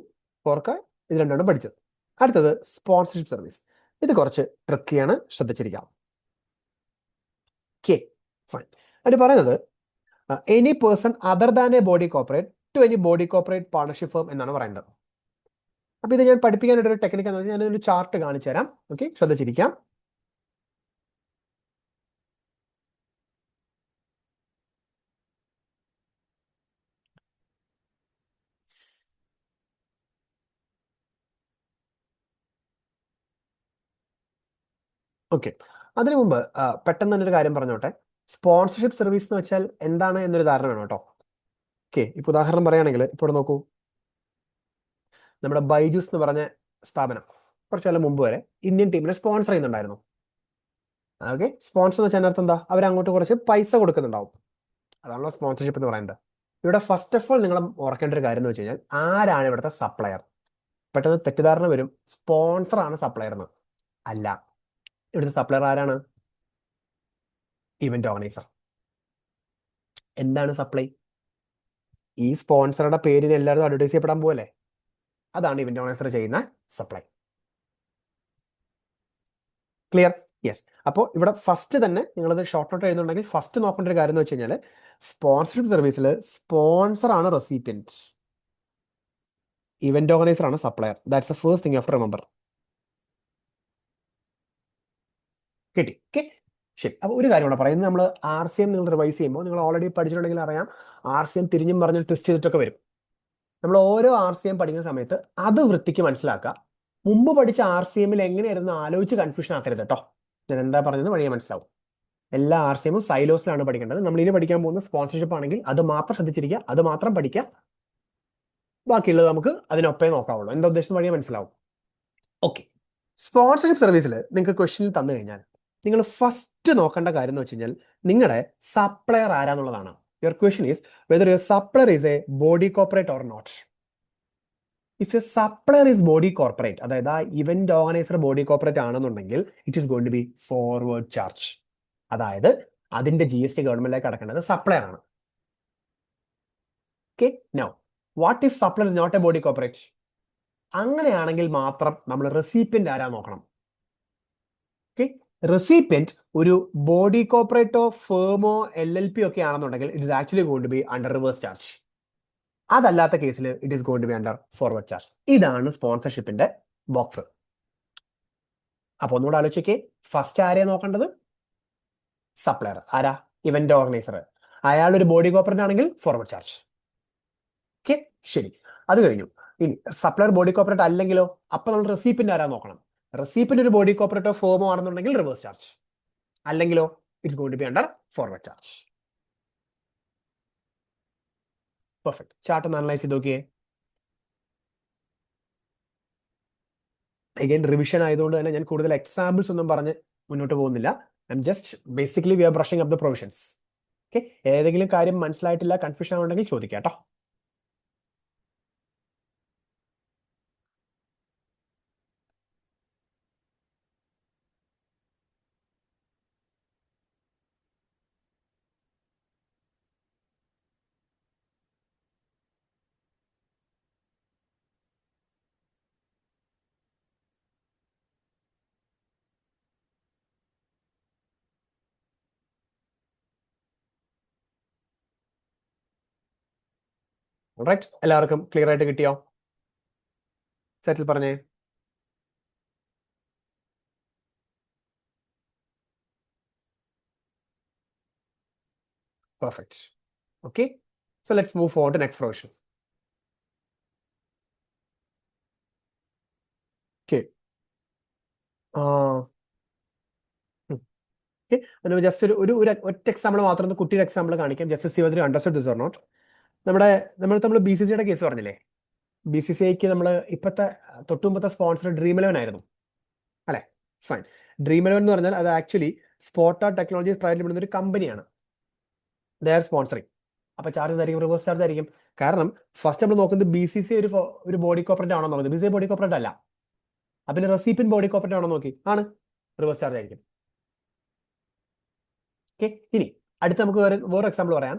ഓർക്ക, ഇത് രണ്ടെണ്ണം പഠിച്ചത്. അടുത്തത് സ്പോൺസർഷിപ്പ് സർവീസ്. ഇത് കുറച്ച് ട്രിക്കിയാണ്, ശ്രദ്ധിച്ചിരിക്കാം. Okay, fine. അതിന് പറയുന്നത് any person other than a body corporate to any body corporate partnership firm എന്നാണ് പറയുന്നത്. അപ്പൊ ഇത് ഞാൻ പഠിപ്പിക്കാനായിട്ട് ഒരു ടെക്നിക്ക് എന്ന് വെച്ചാൽ ഞാനൊരു ചാർട്ട് കാണിച്ചു തരാം. ഓക്കെ, ശ്രദ്ധിച്ചിരിക്കാം. ഓക്കെ, അതിനു മുമ്പ് പെട്ടെന്ന് തന്നെ ഒരു കാര്യം പറഞ്ഞോട്ടെ. സ്പോൺസർഷിപ്പ് സർവീസ് എന്ന് വെച്ചാൽ എന്താണ് എന്നൊരു ധാരണ വേണം കേട്ടോ. ഓക്കെ, ഇപ്പൊ ഉദാഹരണം പറയുകയാണെങ്കിൽ ഇപ്പോൾ നോക്കൂ, നമ്മുടെ ബൈജൂസ് എന്ന് പറഞ്ഞ സ്ഥാപനം കുറച്ചു കാലം മുമ്പ് വരെ ഇന്ത്യൻ ടീമിനെ സ്പോൺസർ ചെയ്യുന്നുണ്ടായിരുന്നു. ഓക്കെ, സ്പോൺസർ എന്ന് വെച്ചാൽ അർത്ഥം എന്താ? അവർ അങ്ങോട്ട് കുറച്ച് പൈസ കൊടുക്കുന്നുണ്ടാവും. അതാണല്ലോ സ്പോൺസർഷിപ്പ് എന്ന് പറയുന്നത്. ഇവിടെ ഫസ്റ്റ് ഓഫ് ഓൾ നിങ്ങൾ ഓർക്കേണ്ട ഒരു കാര്യം എന്ന് വെച്ച് കഴിഞ്ഞാൽ, ആരാണ് ഇവിടുത്തെ സപ്ലയർ? പെട്ടെന്ന് തെറ്റിദ്ധാരണ വരും, സ്പോൺസർ ആണ് സപ്ലയർ എന്ന്. അല്ല, ഇവിടുത്തെ സപ്ലയർ ആരാണ്? Event organiser. എന്താണ് സപ്ലൈ? ഈ സ്പോൺസറുടെ പേരിന് എല്ലാവരും അഡ്വർടൈസ് ചെയ്യപ്പെടാൻ പോലെ, അതാണ് ഇവന്റ് ഓർഗനൈസർ ചെയ്യുന്ന സപ്ലൈ. ക്ലിയർ? യെസ്. അപ്പോൾ ഇവിടെ ഫസ്റ്റ് തന്നെ നിങ്ങളത് ഷോർട്ട് നോട്ട് എഴുതുന്നുണ്ടെങ്കിൽ ഫസ്റ്റ് നോക്കേണ്ട ഒരു കാര്യം എന്ന് വെച്ച് കഴിഞ്ഞാൽ, സ്പോൺസർഷിപ്പ് സർവീസിൽ സ്പോൺസർ ആണ് റെസിപ്പിയന്റ്, ഇവന്റ് ഓർഗനൈസർ ആണ് supplier. That's the first thing you have to remember. കിട്ടി? ഓക്കെ, ശരി. അപ്പോൾ ഒരു കാര്യം കൂടെ പറയുന്നത്, നമ്മൾ RCM നിങ്ങൾ റിവൈസ് ചെയ്യുമ്പോൾ, നിങ്ങൾ ഓൾറെഡി പഠിച്ചിട്ടുണ്ടെങ്കിൽ അറിയാം, RCM തിരിഞ്ഞും പറഞ്ഞ് ട്വിസ്റ്റ് ചെയ്തിട്ടൊക്കെ വരും. നമ്മൾ ഓരോ RCM പഠിക്കുന്ന സമയത്ത് അത് വൃത്തിക്ക് മനസ്സിലാക്കുക. മുമ്പ് പഠിച്ച RCMൽ എങ്ങനെയായിരുന്നു ആലോചിച്ച് കൺഫ്യൂഷൻ ആക്കരുത് കേട്ടോ. ഞാൻ എന്താ പറഞ്ഞത് വഴിയെ മനസ്സിലാവും. എല്ലാ RCMും സൈലോസിലാണ് പഠിക്കേണ്ടത്. നമ്മൾ ഇനി പഠിക്കാൻ പോകുന്ന സ്പോൺസർഷിപ്പ് ആണെങ്കിൽ അത് മാത്രം ശ്രദ്ധിച്ചിരിക്കുക, അത് മാത്രം പഠിക്കുക. ബാക്കിയുള്ളത് നമുക്ക് അതിനൊപ്പേ നോക്കാവുള്ളൂ. എന്താ ഉദ്ദേശം വഴിയെ മനസ്സിലാവും. ഓക്കെ, സ്പോൺസർഷിപ്പ് സർവീസിൽ നിങ്ങൾക്ക് ക്വസ്റ്റ്യൻ തന്നു കഴിഞ്ഞാൽ നിങ്ങൾ ഫസ്റ്റ് നോക്കേണ്ട കാര്യം എന്ന് വെച്ച് കഴിഞ്ഞാൽ, നിങ്ങളുടെ സപ്ലയർ ആരാന്നുള്ളതാണ്. Your question is whether your supplier is a body corporate or not. If you supplier is body corporate, അതായത് ആ ഇവന്റ് ഓർഗനൈസർ ബോഡി കോർപ്പറേറ്റ് ആണെന്നുണ്ടെങ്കിൽ it is going to be forward charge. അതായത് അതിന്റെ GST ഗവൺമെന്റിലേക്ക് അടക്കേണ്ടത് supplier ആണ്. Okay, now what if supplier is not a body corporate? അങ്ങനെയാണെങ്കിൽ മാത്രം നമ്മൾ റെസിപ്പിയന്റ് ആരാ നോക്കണം. ഓക്കെ, റെസിപ്പിയന്റ് ഒരു ബോഡി കോർപ്പറേറ്റോ ഫേമോ LLP ഒക്കെ ആണെന്നുണ്ടെങ്കിൽ it is actually going to be under reverse charge. അതല്ലാത്ത കേസിൽ it is going to be under forward charge. ഇതാണ് സ്പോൺസർഷിപ്പിന്റെ ബോക്സ്. അപ്പൊ ഒന്നുകൂടെ ആലോചിക്കേ, ഫസ്റ്റ് ആരെയാ നോക്കേണ്ടത്? സപ്ലയർ. ആരാ? Event organiser. അയാൾ ഒരു ബോഡി കോർപ്പറേറ്റ് ആണെങ്കിൽ ഫോർവേഡ് ചാർജ്. ഓക്കെ, ശരി. അത് കഴിഞ്ഞു. ഇനി സപ്ലയർ ബോഡി കോർപ്പറേറ്റ് അല്ലെങ്കിലോ, അപ്പൊ നമ്മൾ റെസിപ്പിയന്റ് ആരാ നോക്കണം. റെസിപ്പിയന്റ് ഒരു ബോഡി കോർപ്പറേറ്റോ ഫേമോ ആണെന്നുണ്ടെങ്കിൽ റിവേഴ്സ് ചാർജ്, അല്ലെങ്കിലോ it's going to be under forward charge. Perfect. Chart ഒന്ന് അനലൈസ് ചെയ്ത് നോക്കിയേ. അഗൈൻ റിവിഷൻ ആയതുകൊണ്ട് തന്നെ ഞാൻ കൂടുതൽ എക്സാമ്പിൾസ് ഒന്നും പറഞ്ഞ് മുന്നോട്ട് പോകുന്നില്ല. I'm just basically we are brushing up the provisions. Okay, ഏതെങ്കിലും കാര്യം മനസ്സിലായിട്ടില്ല, കൺഫ്യൂഷൻ ഉണ്ടെങ്കിൽ ചോദിക്കാം കേട്ടോ. റൈറ്റ്, എല്ലാവർക്കും ക്ലിയർ ആയിട്ട് കിട്ടിയോ? സെറ്റിൽ പറഞ്ഞേ. Perfect. Okay, so let's move forward to next provision. Okay, just ഒരു ഒറ്റ എക്സാമ്പിൾ മാത്രം, ഒന്ന് കുട്ടിയുടെ എക്സാമ്പിൾ കാണിക്കാം, just see whether you understood this or not. നമ്മൾ ബി സി സിയുടെ കേസ് പറഞ്ഞില്ലേ, ബി സി സി ഐക്ക് നമ്മൾ തൊട്ടുമുമ്പത്തെ സ്പോൺസർ ഡ്രീം 11 ആയിരുന്നു അല്ലെ? ഫൈൻ. ഡ്രീം 11 എന്ന് പറഞ്ഞാൽ അത് actually Spotta Technologies Private Limited ഒരു കമ്പനിയാണ്. They are sponsoring. അപ്പൊ ചാർജ് എന്തായിരിക്കും? റിവേഴ്സ് ചാർജ് ആയിരിക്കും. കാരണം ഫസ്റ്റ് നമ്മൾ നോക്കുന്നത് ബി സി സി ഒരു ബോഡി കോപ്പറേറ്റ് ആണോ നോക്കുന്നത്. B C C body corporate അല്ല. അപ്പൊ റെസിപ്പിയൻ ബോഡി കോപ്പറേറ്റ് ആണോ നോക്കി, ആണ്, റിവേഴ്സ് ചാർജ് ആയിരിക്കും. ഓക്കെ, ഇനി അടുത്ത് നമുക്ക് വേറെ എക്സാമ്പിൾ പറയാം.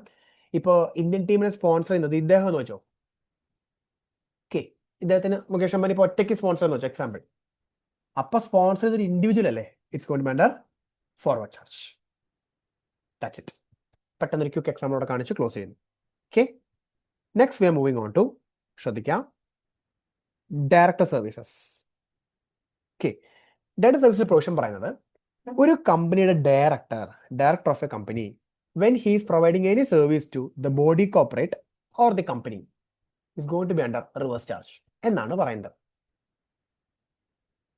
ഇപ്പോ ഇന്ത്യൻ ടീമിനെ സ്പോൺസർ ചെയ്യുന്നത് ഇദ്ദേഹം എന്ന് വെച്ചോ. ഓക്കെ, ഇദ്ദേഹത്തിന് മുകേഷ് അംബാനി ഇപ്പോൾ ഒറ്റയ്ക്ക് സ്പോൺസർ എന്ന് വെച്ചോ എക്സാമ്പിൾ. അപ്പൊ സ്പോൺസർ ചെയ്തൊരു ഇൻഡിവിജ്വൽ അല്ലേ, it's going to be under forward charge. That's it. പെട്ടെന്ന് ഒരു ക്വിക്ക് എക്സാമ്പിൾ അവിടെ കാണിച്ച് ക്ലോസ് ചെയ്യുന്നു. Okay, next we are moving on to, ശ്രദ്ധിക്കാം, ഡയറക്ടർ സർവീസസ്. ഓക്കെ, ഡയറക്ടർ സർവീസിന്റെ പ്രൊവിഷൻ പറയുന്നത് ഒരു കമ്പനിയുടെ director of a company when he is providing any service to the body corporate or the company is going to be under reverse charge എന്നാണ് പറയുന്നത്.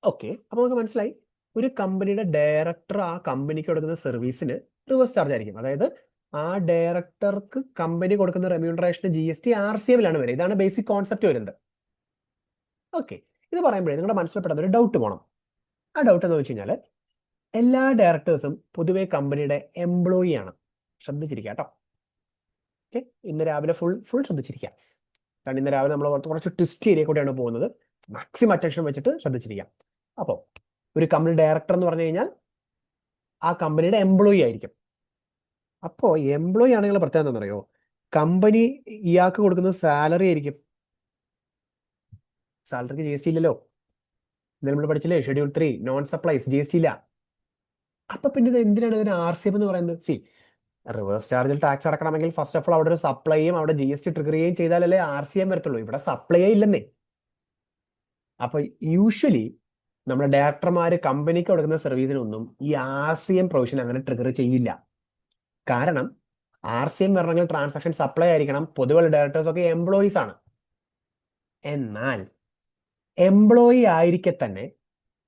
Okay, അപ്പൊ നമുക്ക് മനസ്സിലായി, ഒരു കമ്പനിയുടെ ഡയറക്ടർ ആ കമ്പനിക്ക് കൊടുക്കുന്ന സർവീസിന് റിവേഴ്സ് ചാർജ് ആയിരിക്കും. അതായത് ആ ഡയറക്ടർക്ക് കമ്പനി കൊടുക്കുന്ന റെമ്യൂണറേഷന് GST RCM ലാണ് വരിക. ഇതാണ് ബേസിക് കോൺസെപ്റ്റ് വരുന്നത്. ഓക്കെ, ഇത് പറയുമ്പോഴേ നിങ്ങളുടെ മനസ്സിൽപ്പെടുന്ന ഒരു ഡൗട്ട് പോകണം. ആ ഡൗട്ട് എന്ന് വെച്ച് കഴിഞ്ഞാൽ എല്ലാ ഡയറക്ടേഴ്സും പൊതുവെ കമ്പനിയുടെ എംപ്ലോയി ആണ്. ശ്രദ്ധിച്ചിരിക്കുക കേട്ടോ. ഓക്കെ, ഇന്ന് രാവിലെ ഫുൾ ശ്രദ്ധിച്ചിരിക്കുക. കാരണം ഇന്ന് രാവിലെ നമ്മൾ കുറച്ച് ട്വിസ്റ്റ് ഏരിയ കൂടെയാണ് പോകുന്നത്. മാക്സിമം അറ്റൻഷൻ വെച്ചിട്ട് ശ്രദ്ധിച്ചിരിക്കാം. അപ്പോൾ ഒരു കമ്പനി ഡയറക്ടർ എന്ന് പറഞ്ഞു കഴിഞ്ഞാൽ ആ കമ്പനിയുടെ എംപ്ലോയി ആയിരിക്കും. അപ്പോൾ എംപ്ലോയി ആണെങ്കിൽ പ്രത്യേകം എന്താണെന്നറിയോ, കമ്പനി ഇയാൾക്ക് കൊടുക്കുന്നത് സാലറി ആയിരിക്കും. സാലറിക്ക് GST ഇല്ലല്ലോ. നമ്മൾ പഠിച്ചില്ലേ, ഷെഡ്യൂൾ 3 നോൺ സപ്ലൈസ് GST ഇല്ല. അപ്പൊ പിന്നെ ഇത് എന്തിനാണ് ഇതിന് RCM എന്ന് പറയുന്നത്? സി, റിവേഴ്സ് ചാർജിൽ ടാക്സ് അടക്കണമെങ്കിൽ ഫസ്റ്റ് ഓഫ് ഓൾ അവിടെ ഒരു സപ്ലൈയും അവിടെ GST ട്രിഗർ ചെയ്യുകയും ചെയ്താലല്ലേ RCM വരത്തുള്ളൂ. ഇവിടെ സപ്ലൈയേ ഇല്ലെന്നേ. അപ്പൊ യൂഷ്വലി നമ്മുടെ ഡയറക്ടർമാര് കമ്പനിക്ക് കൊടുക്കുന്ന സർവീസിനൊന്നും ഈ RCM പ്രൊവിഷൻ അങ്ങനെ ട്രിഗർ ചെയ്യില്ല. കാരണം RCM വരണമെങ്കിൽ ട്രാൻസാക്ഷൻ സപ്ലൈ ആയിരിക്കണം. പൊതുവെ ഡയറക്ടേഴ്സ് ഒക്കെ എംപ്ലോയീസ് ആണ്. എന്നാൽ എംപ്ലോയി ആയിരിക്കെ തന്നെ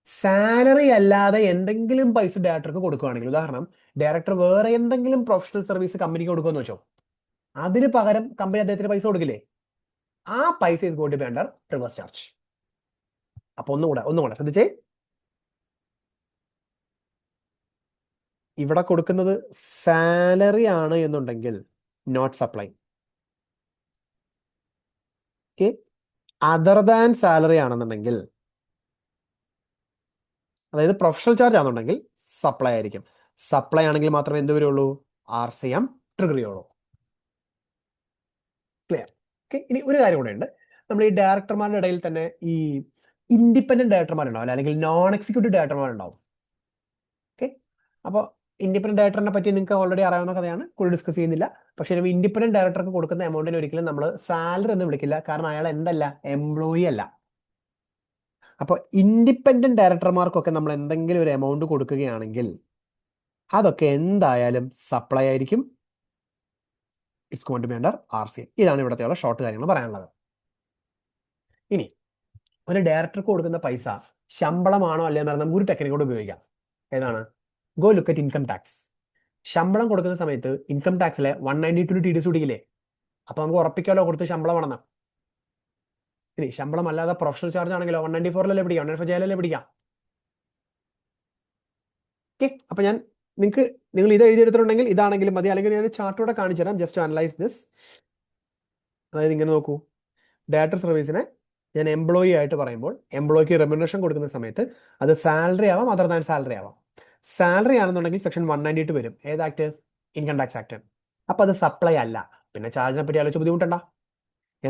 സാലറി അല്ലാതെ എന്തെങ്കിലും പൈസ ഡയറക്ടർക്ക് കൊടുക്കുകയാണെങ്കിൽ, ഉദാഹരണം ഡയറക്ടർ വേറെ എന്തെങ്കിലും പ്രൊഫഷണൽ സർവീസ് കമ്പനിക്ക് കൊടുക്കുമെന്ന് വെച്ചോ, അതിന് പകരം കമ്പനി അദ്ദേഹത്തിന് പൈസ കൊടുക്കില്ലേ, ആ പൈസ is going to be under reverse charge. അപ്പൊ ഒന്നുകൂടെ ശ്രദ്ധിച്ചേ, ഇവിടെ കൊടുക്കുന്നത് സാലറി ആണ് എന്നുണ്ടെങ്കിൽ not supply. Okay, other than salary ആണെന്നുണ്ടെങ്കിൽ, അതായത് പ്രൊഫഷണൽ ചാർജ് ആണെന്നുണ്ടെങ്കിൽ സപ്ലൈ ആയിരിക്കും. സപ്ലൈ ആണെങ്കിൽ മാത്രമേ എന്ത് വരുള്ളൂ, RCM ട്രിഗർ ചെയ്യുള്ളൂ. ക്ലിയർ? ഓക്കെ, ഇനി ഒരു കാര്യം കൂടെ ഉണ്ട്. നമ്മൾ ഈ ഡയറക്ടർമാരുടെ ഇടയിൽ തന്നെ ഈ ഇൻഡിപെൻഡന്റ് ഡയറക്ടർമാരുണ്ടാവും, അല്ലെങ്കിൽ നോൺ എക്സിക്യൂട്ടീവ് ഡയറക്ടർമാരുണ്ടാവും. ഓക്കെ, അപ്പോൾ ഇൻഡിപെൻഡന്റ് ഡയറക്ടറിനെ പറ്റി നിങ്ങൾക്ക് ഓൾറെഡി അറിയാവുന്ന കഥയാണ്, കൂടുതൽ ഡിസ്കസ് ചെയ്യുന്നില്ല. പക്ഷേ ഇൻഡിപെൻഡന്റ് ഡയറക്ടർക്ക് കൊടുക്കുന്ന എമൗണ്ടിന് ഒരിക്കലും നമ്മൾ സാലറി എന്ന് വിളിക്കില്ല. കാരണം അയാൾ എന്തല്ല, എംപ്ലോയി അല്ല. അപ്പോൾ ഇൻഡിപെൻഡന്റ് ഡയറക്ടർമാർക്കൊക്കെ നമ്മൾ എന്തെങ്കിലും ഒരു എമൗണ്ട് കൊടുക്കുകയാണെങ്കിൽ അതൊക്കെ എന്തായാലും സപ്ലൈ ആയിരിക്കും. It's going to be under RCM. ഇതാണ് ഇവിടത്തെയുള്ള ഷോർട്ട് കാര്യങ്ങൾ പറയാനുള്ളത്. ഇനി ഒരു ഡയറക്ടർക്ക് കൊടുക്കുന്ന പൈസ ശമ്പളമാണോ അല്ലയെന്ന് പറഞ്ഞാൽ നമുക്ക് ഒരു ടെക്നിക് കൂടെ ഉപയോഗിക്കാം. ഏതാണ്? Go look at income tax. ശമ്പളം കൊടുക്കുന്ന സമയത്ത് ഇൻകം ടാക്സിലെ 192 TDS പിടിക്കില്ലേ? അപ്പൊ നമുക്ക് ഉറപ്പിക്കാമല്ലോ കൊടുത്ത് ശമ്പളമാണെന്ന്. ഇനി ശമ്പളം അല്ലാതെ പ്രൊഫഷണൽ ചാർജ് ആണെങ്കിലോ 194 പിടിക്കാം, 195 പിടിക്കാം. ഓക്കെ, അപ്പൊ നിങ്ങൾ ഇത് എഴുതിയെടുത്തിട്ടുണ്ടെങ്കിൽ ഇതാണെങ്കിലും മതി, അല്ലെങ്കിൽ ഞാൻ ചാർട്ടോടെ കാണിച്ചു തരാം ജസ്റ്റ് ടു അനലൈസ് ദിസ്. അതായത് ഇങ്ങനെ നോക്കൂ, ഡയറക്ടർ സർവീസിനെ ഞാൻ എംപ്ലോയി ആയിട്ട് പറയുമ്പോൾ എംപ്ലോയിക്ക് റെമ്യൂണറേഷൻ കൊടുക്കുന്ന സമയത്ത് അത് സാലറി ആവാം, അതർ ദാൻ സാലറി ആവാം. സാലറി ആണെന്നുണ്ടെങ്കിൽ സെക്ഷൻ 192 വരും. ഏത് ആക്ട്? Income tax act. അപ്പൊ അത് സപ്ലൈ അല്ല, പിന്നെ ചാർജിനെ പറ്റി ആലോചിച്ച് ബുദ്ധിമുട്ടണ്ട.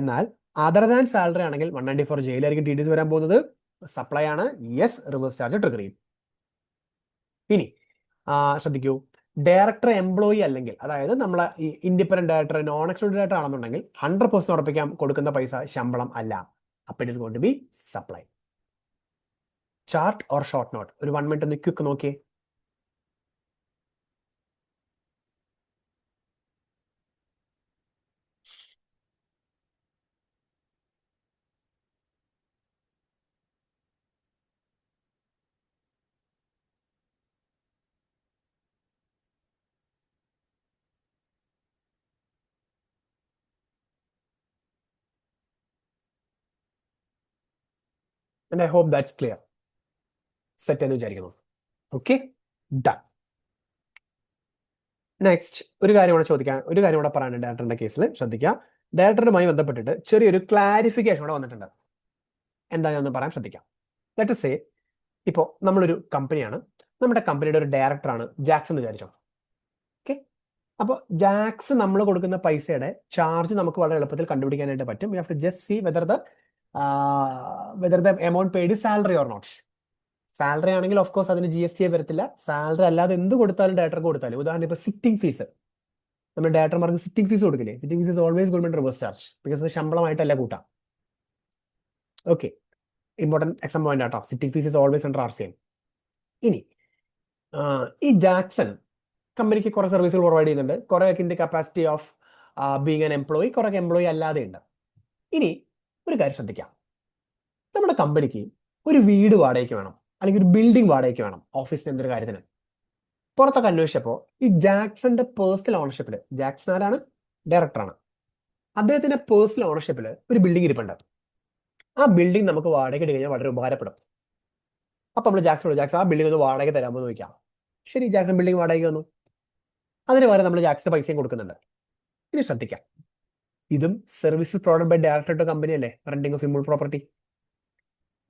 എന്നാൽ അതർ ദാൻ സാലറി ആണെങ്കിൽ 194 ജയിലായിരിക്കും ടി ഡി എസ് വരാൻ പോകുന്നത്. സപ്ലൈ ആണ്, യെസ്, റിവേഴ്സ് ചാർജ് ട്രിഗർ ചെയ്യും. ഇനി ശ്രദ്ധിക്കൂ, ഡയറക്ടർ എംപ്ലോയി അല്ലെങ്കിൽ, അതായത് നമ്മളെ ഈ independent director, non excluded director ആണെന്നുണ്ടെങ്കിൽ 100% ഉറപ്പിക്കാൻ കൊടുക്കുന്ന പൈസ ശമ്പളം അല്ല. അപ്പൊ it is going to be supply. Chart or short note? ഒരു 1 മിനിറ്റ് ഒന്ന് ക്വിക്ക് നോക്കിയേ. And I hope that's clear. Set എന്ന് വിചാരിക്കുന്നു. Okay, done. നെക്സ്റ്റ് ഒരു കാര്യം കൂടെ പറയാനുണ്ട് ഡയറക്ടറിന്റെ കേസിൽ. ശ്രദ്ധിക്കുക, ഡയറക്ടറുമായി ബന്ധപ്പെട്ടിട്ട് ചെറിയൊരു ക്ലാരിഫിക്കേഷൻ കൂടെ വന്നിട്ടുണ്ട്. എന്താ ഞാൻ പറയാൻ ശ്രദ്ധിക്കാം. ലെറ്റ് സേ ഇപ്പോൾ നമ്മളൊരു കമ്പനിയാണ്, നമ്മുടെ കമ്പനിയുടെ ഒരു ഡയറക്ടറാണ് ജാക്സ് എന്ന് വിചാരിച്ചോ. ഓക്കെ, അപ്പോൾ ജാക്സ് നമ്മൾ കൊടുക്കുന്ന പൈസയുടെ ചാർജ് നമുക്ക് വളരെ എളുപ്പത്തിൽ കണ്ടുപിടിക്കാനായിട്ട് പറ്റും. You have to just see whether the amount paid is salary or not. Salary ആണെങ്കിൽ ഓഫ് കോഴ്സ് അതിന് GST വരത്തില്ല. സാലറി അല്ലാതെ എന്ത് കൊടുത്താലും ഡയറക്ടർക്ക് കൊടുത്താലും, ഉദാഹരണം ഇപ്പോൾ സിറ്റിംഗ് ഫീസ്, നമ്മൾ ഡയറക്ടർമാർക്ക് സിറ്റിംഗ് ഫീസ് കൊടുക്കില്ലേ? Sitting fees is always government reverse charge, because അത് ശമ്പളമായിട്ടല്ല കൂട്ടാം. ഓക്കെ, ഇമ്പോർട്ടൻറ്റ് എക്സാം പോയിന്റ് ആട്ടോ. Sitting fees is always under RCM. ഇനി ഈ ജാക്സൺ കമ്പനിക്ക് കുറെ സർവീസുകൾ പ്രൊവൈഡ് ചെയ്യുന്നുണ്ട്. കുറേയൊക്കെ in the capacity of being an employee, കുറേ എംപ്ലോയി അല്ലാതെ ഉണ്ട്. ഇനി ഒരു കാര്യം ശ്രദ്ധിക്കാം, നമ്മുടെ കമ്പനിക്ക് ഒരു വീട് വാടകയ്ക്ക് വേണം, അല്ലെങ്കിൽ ഒരു ബിൽഡിംഗ് വാടകയ്ക്ക് വേണം ഓഫീസിന് എന്തൊരു കാര്യത്തിന്. പുറത്തൊക്കെ അന്വേഷിച്ചപ്പോൾ ഈ ജാക്സന്റെ പേഴ്സണൽ ഓണർഷിപ്പിൽ, ജാക്സൺ ആരാണ്? ഡയറക്ടറാണ്. അദ്ദേഹത്തിന്റെ പേഴ്സണൽ ഓണർഷിപ്പിൽ ഒരു ബിൽഡിംഗ് ഇരിപ്പുണ്ട്. ആ ബിൽഡിംഗ് നമുക്ക് വാടകയ്ക്ക് എടുത്ത് കഴിഞ്ഞാൽ വളരെ ഉപകാരപ്പെടും. അപ്പൊ നമ്മൾ ജാക്സൺ ആ ബിൽഡിംഗ് ഒന്ന് വാടക തരാമോ എന്ന് ചോദിക്കാം. ശരി, ജാക്സൺ ബിൽഡിംഗ് വാടകയ്ക്ക് വന്നു. അതിന് പകരം നമ്മൾ ജാക്സന്റെ പൈസയും കൊടുക്കുന്നുണ്ട്. ഇനി ശ്രദ്ധിക്കാം, ഇതും services provided by director to company അല്ലേ, റെന്റിംഗ് ഓഫ് ഇമ്മൂവബിൾ പ്രോപ്പർട്ടി.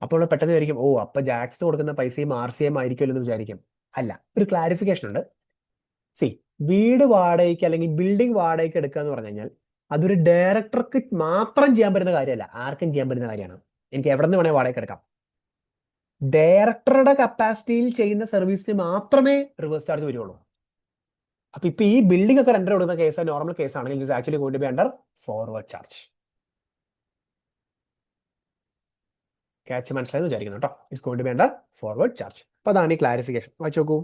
അപ്പോൾ പെട്ടെന്ന് വിചാരിക്കും, ഓ അപ്പൊ ജാക്സിന് കൊടുക്കുന്ന പൈസയും RCM ആയിരിക്കുമല്ലോ എന്ന് വിചാരിക്കും. അല്ല, ഒരു ക്ലാരിഫിക്കേഷൻ ഉണ്ട്. സി, വീട് വാടകയ്ക്ക് അല്ലെങ്കിൽ ബിൽഡിംഗ് വാടകയ്ക്ക് എടുക്കുക എന്ന് പറഞ്ഞു കഴിഞ്ഞാൽ അതൊരു ഡയറക്ടർക്ക് മാത്രം ചെയ്യാൻ പറ്റുന്ന കാര്യമല്ല, ആർക്കും ചെയ്യാൻ പറ്റുന്ന കാര്യമാണ്. എനിക്ക് എവിടെ നിന്ന് വേണേൽ വാടകയ്ക്ക് എടുക്കാം. ഡയറക്ടറുടെ കപ്പാസിറ്റിയിൽ ചെയ്യുന്ന സർവീസിന് മാത്രമേ റിവേഴ്സ് ചാർജ് വരുള്ളൂ. അപ്പൊ ഇപ്പൊ ഈ ബിൽഡിംഗ് ഒക്കെ റെന്റ് കൊടുക്കുന്ന കേസ് നോർമൽ കേസ് ആണെങ്കിൽ it is actually going to be under forward charge. Catch മനസ്സിലായെന്ന് വിചാരിക്കുന്നു കേട്ടോ. It's going to be under forward charge. അപ്പൊ അതാണ് ഈ ക്ലാരിഫിക്കേഷൻ. വായിച്ചു നോക്കൂ.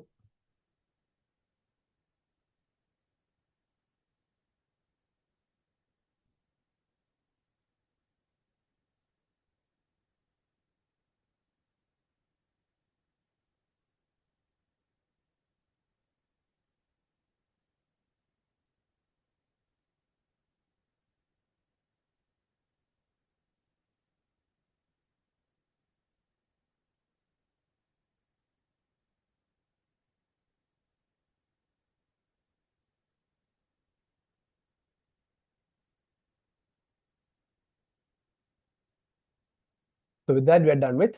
So with that we are done with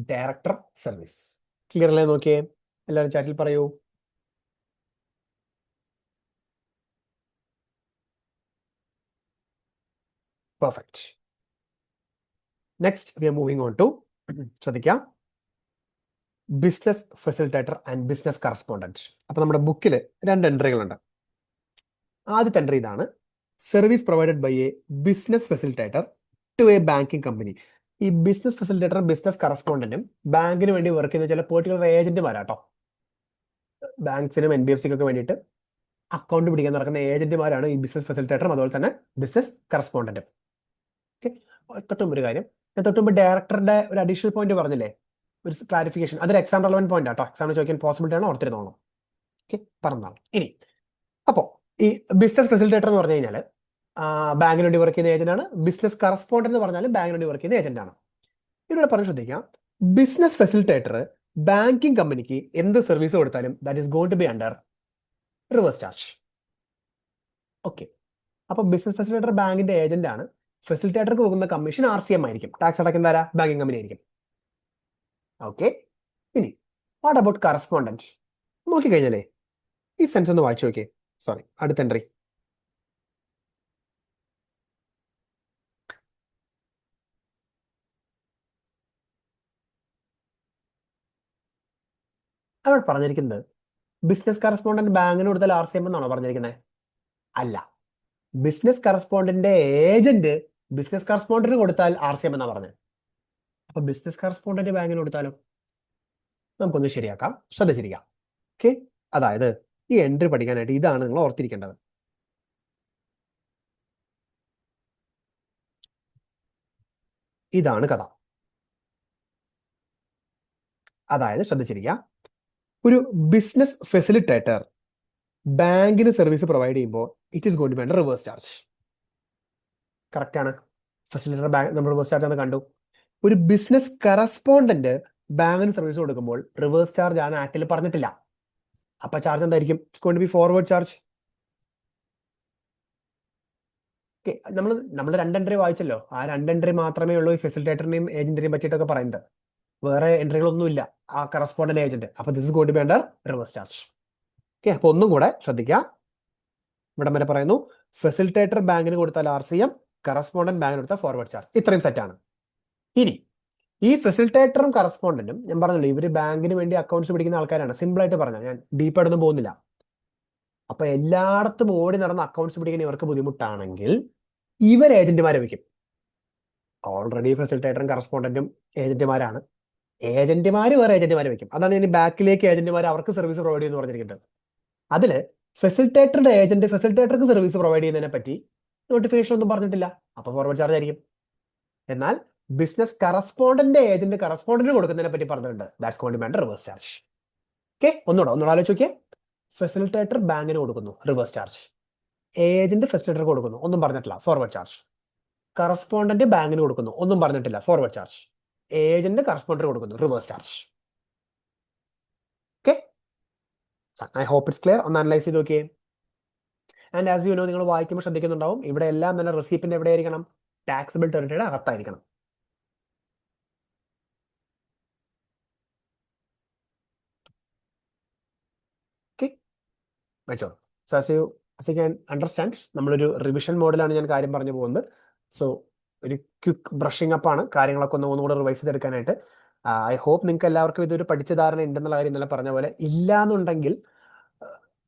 director service. Clear അല്ലേ? നോക്കിയേ, എല്ലാവരും ചാറ്റിൽ പറയൂ. Perfect. Next we are moving on to, ശ്രദ്ധിക്കാം, business facilitator and business correspondent. അപ്പൊ നമ്മുടെ ബുക്കിൽ 2 എൻട്രികളുണ്ട്. ആദ്യത്തെ എൻട്രി ഇതാണ്: service provided by a business facilitator to a banking company. ഈ ബിസിനസ് ഫെസിലിറ്റേറ്ററും ബിസിനസ് കറസ്പോണ്ടന്റും ബാങ്കിന് വേണ്ടി വർക്ക് ചെയ്യുന്ന ചില പെർട്ടിക്കുലർ ഏജന്റുമാരാട്ടോ. ബാങ്ക്സിനും NBFCക്കൊക്കെ വേണ്ടിയിട്ട് അക്കൗണ്ട് പിടിക്കാൻ നടക്കുന്ന ഏജന്റുമാരാണ് ഈ ബിസിനസ് ഫെസിലിറ്റേറ്ററും അതുപോലെ തന്നെ ബിസിനസ് കറസ്പോണ്ടന്റും. ഓക്കെ, തൊട്ടുമ്പ് ഒരു കാര്യം, ഞാൻ തൊട്ടുമ്പ് ഡയറക്ടറുടെ ഒരു അഡീഷണൽ പോയിന്റ് പറഞ്ഞില്ലേ, ഒരു ക്ലാരിഫിക്കേഷൻ, അതൊരു എക്സാം റെലവന്റ് പോയിന്റ് ആട്ടോ. എക്സാമിന് ചോദിക്കാൻ പോസിബിലിറ്റി ആണ്, ഓർത്തിരുന്നോളൂ. ഓക്കെ, പറഞ്ഞതാണ്. ഇനി അപ്പോൾ ഈ ബിസിനസ് ഫെസിലിറ്റേറ്റർ എന്ന് പറഞ്ഞു കഴിഞ്ഞാൽ ബാങ്കിന് വേണ്ടി വർക്ക് ചെയ്യുന്ന ഏജന്റ് ആണ്. ബിസിനസ് കറസ്പോണ്ടന്റ് എന്ന് പറഞ്ഞാലും ബാങ്കിന് വേണ്ടി വർക്ക് ചെയ്യുന്ന ഏജന്റ് ആണ്. ഇവിടെ പറഞ്ഞ് ശ്രദ്ധിക്കാം, ബിസിനസ് ഫെസിലിറ്റേറ്റർ ബാങ്കിങ് കമ്പനിക്ക് എന്ത് സർവീസ് കൊടുത്താലും that is going to be under reverse charge. Okay, അപ്പൊ ബിസിനസ് ഫെസിലിറ്റേറ്റർ ബാങ്കിന്റെ ഏജന്റ് ആണ്. ഫെസിലിറ്റേറ്റർക്ക് കൊടുക്കുന്ന കമ്മീഷൻ RCM ആയിരിക്കും. ടാക്സ് അടയ്ക്കുന്ന ആരാ? ബാങ്കിങ് കമ്പനി ആയിരിക്കും. ഓക്കെ, ഇനി വാട്ട് അബൌട്ട് കറസ്പോണ്ടന്റ്? നോക്കിക്കഴിഞ്ഞാലേ ഈ സെൻസ് ഒന്ന് വായിച്ചു നോക്കിയേ. സോറി, അടുത്ത എൻട്രി. അവിടെ പറഞ്ഞിരിക്കുന്നത് ബിസിനസ് കറസ്പോണ്ടന്റ് ബാങ്കിന് കൊടുത്താൽ RCM എന്നാണോ പറഞ്ഞിരിക്കുന്നത്? അല്ല, ബിസിനസ് കറസ്പോണ്ടന്റ് ഏജന്റ് ബിസിനസ് കറസ്പോണ്ടന്റിന് കൊടുത്താൽ RCM എന്നാ പറഞ്ഞത്. അപ്പൊ ബിസിനസ് കറസ്പോണ്ടന്റ് ബാങ്കിന് കൊടുത്താലോ? നമുക്കൊന്ന് ശരിയാക്കാം, ശ്രദ്ധിച്ചിരിക്കാം. ഓക്കെ, അതായത് ഈ എൻട്രി പഠിക്കാനായിട്ട് ഇതാണ് നിങ്ങൾ ഓർത്തിരിക്കേണ്ടത്. ഇതാണ് കഥ. അതായത് ശ്രദ്ധിച്ചിരിക്കുക, ഒരു ബിസിനസ് ഫെസിലിറ്റേറ്റർ ബാങ്കിന് സർവീസ് പ്രൊവൈഡ് ചെയ്യുമ്പോൾ it is going to be under reverse charge. Correct ആണ്. ഫെസിലിറ്റേറ്റർ ബാങ്ക് നമ്മൾ റിവേഴ്സ് ചാർജ് എന്ന് കണ്ടു. ഒരു ബിസിനസ് കറസ്പോണ്ടന്റ് ബാങ്കിന് സർവീസ് കൊടുക്കുമ്പോൾ റിവേഴ്സ് ചാർജ് ആണ് ആക്ടിൽ പറഞ്ഞിട്ടില്ല. അപ്പൊ ചാർജ് എന്തായിരിക്കും? It's going to be forward charge. Okay, നമ്മൾ 2 എൻട്രി വായിച്ചല്ലോ. ആ 2 എൻട്രി മാത്രമേ ഉള്ളൂ ഈ ഫെസിലിറ്റേറ്ററിനെയും ഏജന്റിനെയും പറ്റിയിട്ടൊക്കെ പറയുന്നത്. വേറെ എൻട്രികളൊന്നുമില്ല ആ കറസ്പോണ്ടന്റ് ഏജന്റ്. അപ്പൊ this is going to be under reverse charge. Okay, അപ്പൊ ഒന്നും കൂടെ ശ്രദ്ധിക്കുക. ഇവിടെ വരെ പറയുന്നു, ഫെസിലിറ്റേറ്റർ ബാങ്കിന് കൊടുത്താൽ RCM, കറസ്പോണ്ടന്റ് ബാങ്കിന് കൊടുത്താൽ ഫോർവേഡ് ചാർജ്. ഇത്രയും സെറ്റാണ്. ഇനി ഈ ഫെസിലിറ്റേറ്ററും കറസ്പോണ്ടന്റും ഞാൻ പറഞ്ഞല്ലോ, ഇവര് ബാങ്കിന് വേണ്ടി അക്കൗണ്ട്സ് പിടിക്കുന്ന ആൾക്കാരാണ്. സിമ്പിൾ ആയിട്ട് പറഞ്ഞാൽ, ഞാൻ ഡീപ്പായിട്ടൊന്നും പോകുന്നില്ല. അപ്പൊ എല്ലായിടത്തും ഓടി നടന്ന് അക്കൗണ്ട്സ് പിടിക്കാൻ ഇവർക്ക് ബുദ്ധിമുട്ടാണെങ്കിൽ ഇവർ ഏജന്റുമാരെ വെക്കും. ഓൾറെഡി ഫെസിലിറ്റേറ്ററും കറസ്പോണ്ടന്റും ഏജന്റുമാരാണ്. ഏജന്റുമാര് വേറെ ഏജന്റുമാരെ വെക്കും. അതാണ് ഞാൻ ബാക്കിലേക്ക് ഏജന്റുമാർ അവർക്ക് സർവീസ് പ്രൊവൈഡ് ചെയ്യുന്നു പറഞ്ഞിരിക്കുന്നത്. അതില് ഫെസിലിറ്റേറ്ററുടെ ഏജന്റ് ഫെസിലിറ്റേറ്റർക്ക് സർവീസ് പ്രൊവൈഡ് ചെയ്യുന്നതിനെ പറ്റി നോട്ടിഫിക്കേഷൻ ഒന്നും പറഞ്ഞിട്ടില്ല. അപ്പൊ ഫോർവേഡ് ചാർജ് ആയിരിക്കും. എന്നാൽ ബിസിനസ് കറസ്പോണ്ടന്റ് ഏജന്റ് കറസ്പോണ്ടന്റ് കൊടുക്കുന്നതിനെ പറ്റി പറഞ്ഞിട്ടുണ്ട്. That's going to be under reverse charge. Okay, ഒന്നുകൂടെ ആലോചിച്ച് നോക്കിയേ. ഫെസിലിറ്റേറ്റർ ബാങ്കിന് കൊടുക്കുന്നു, റിവേഴ്സ് ചാർജ്. ഏജന്റ് ഫെസിലിറ്റേറ്റർക്ക് കൊടുക്കുന്നു, ഒന്നും പറഞ്ഞിട്ടില്ല, ഫോർവേഡ് ചാർജ്. കറസ്പോണ്ടന്റ് ബാങ്കിന് കൊടുക്കുന്നു, ഒന്നും പറഞ്ഞിട്ടില്ല, ഫോർവേഡ് ചാർജ്. ഏജന്റ് കറസ്പോണ്ടന്റ് കൊടുക്കുന്നു, reverse charge. Okay, I hope it's clear. ഒന്ന് അനലൈസ് ചെയ്ത് നോക്കിയേ. ആൻഡ് ആസ് യു നോ, നിങ്ങൾ വായിക്കുമ്പോൾ ശ്രദ്ധിക്കുന്നുണ്ടാവും, ഇവിടെ എല്ലാം തന്നെ റെസിപ്പിന്റെ എവിടെ ആയിരിക്കണം? ടാക്സിബിൾ ടെറിട്ടറിയുടെ അകത്തായിരിക്കണം. ഓക്കെ, വെച്ചോ. So as you can understand, നമ്മളൊരു റിവിഷൻ മോഡിലാണ് ഞാൻ കാര്യം പറഞ്ഞു പോകുന്നത്. സോ ഒരു ക്വിക്ക് ബ്രഷിംഗ് അപ്പ് ആണ്, കാര്യങ്ങളൊക്കെ ഒന്നുകൂടെ റിവൈസ് ചെയ്തെടുക്കാനായിട്ട്. ഐ ഹോപ്പ് നിങ്ങൾക്ക് എല്ലാവർക്കും ഇതൊരു പഠിച്ച ധാരണ ഉണ്ടെന്നുള്ള കാര്യം ഇന്നലെ പറഞ്ഞ പോലെ. ഇല്ലാന്നുണ്ടെങ്കിൽ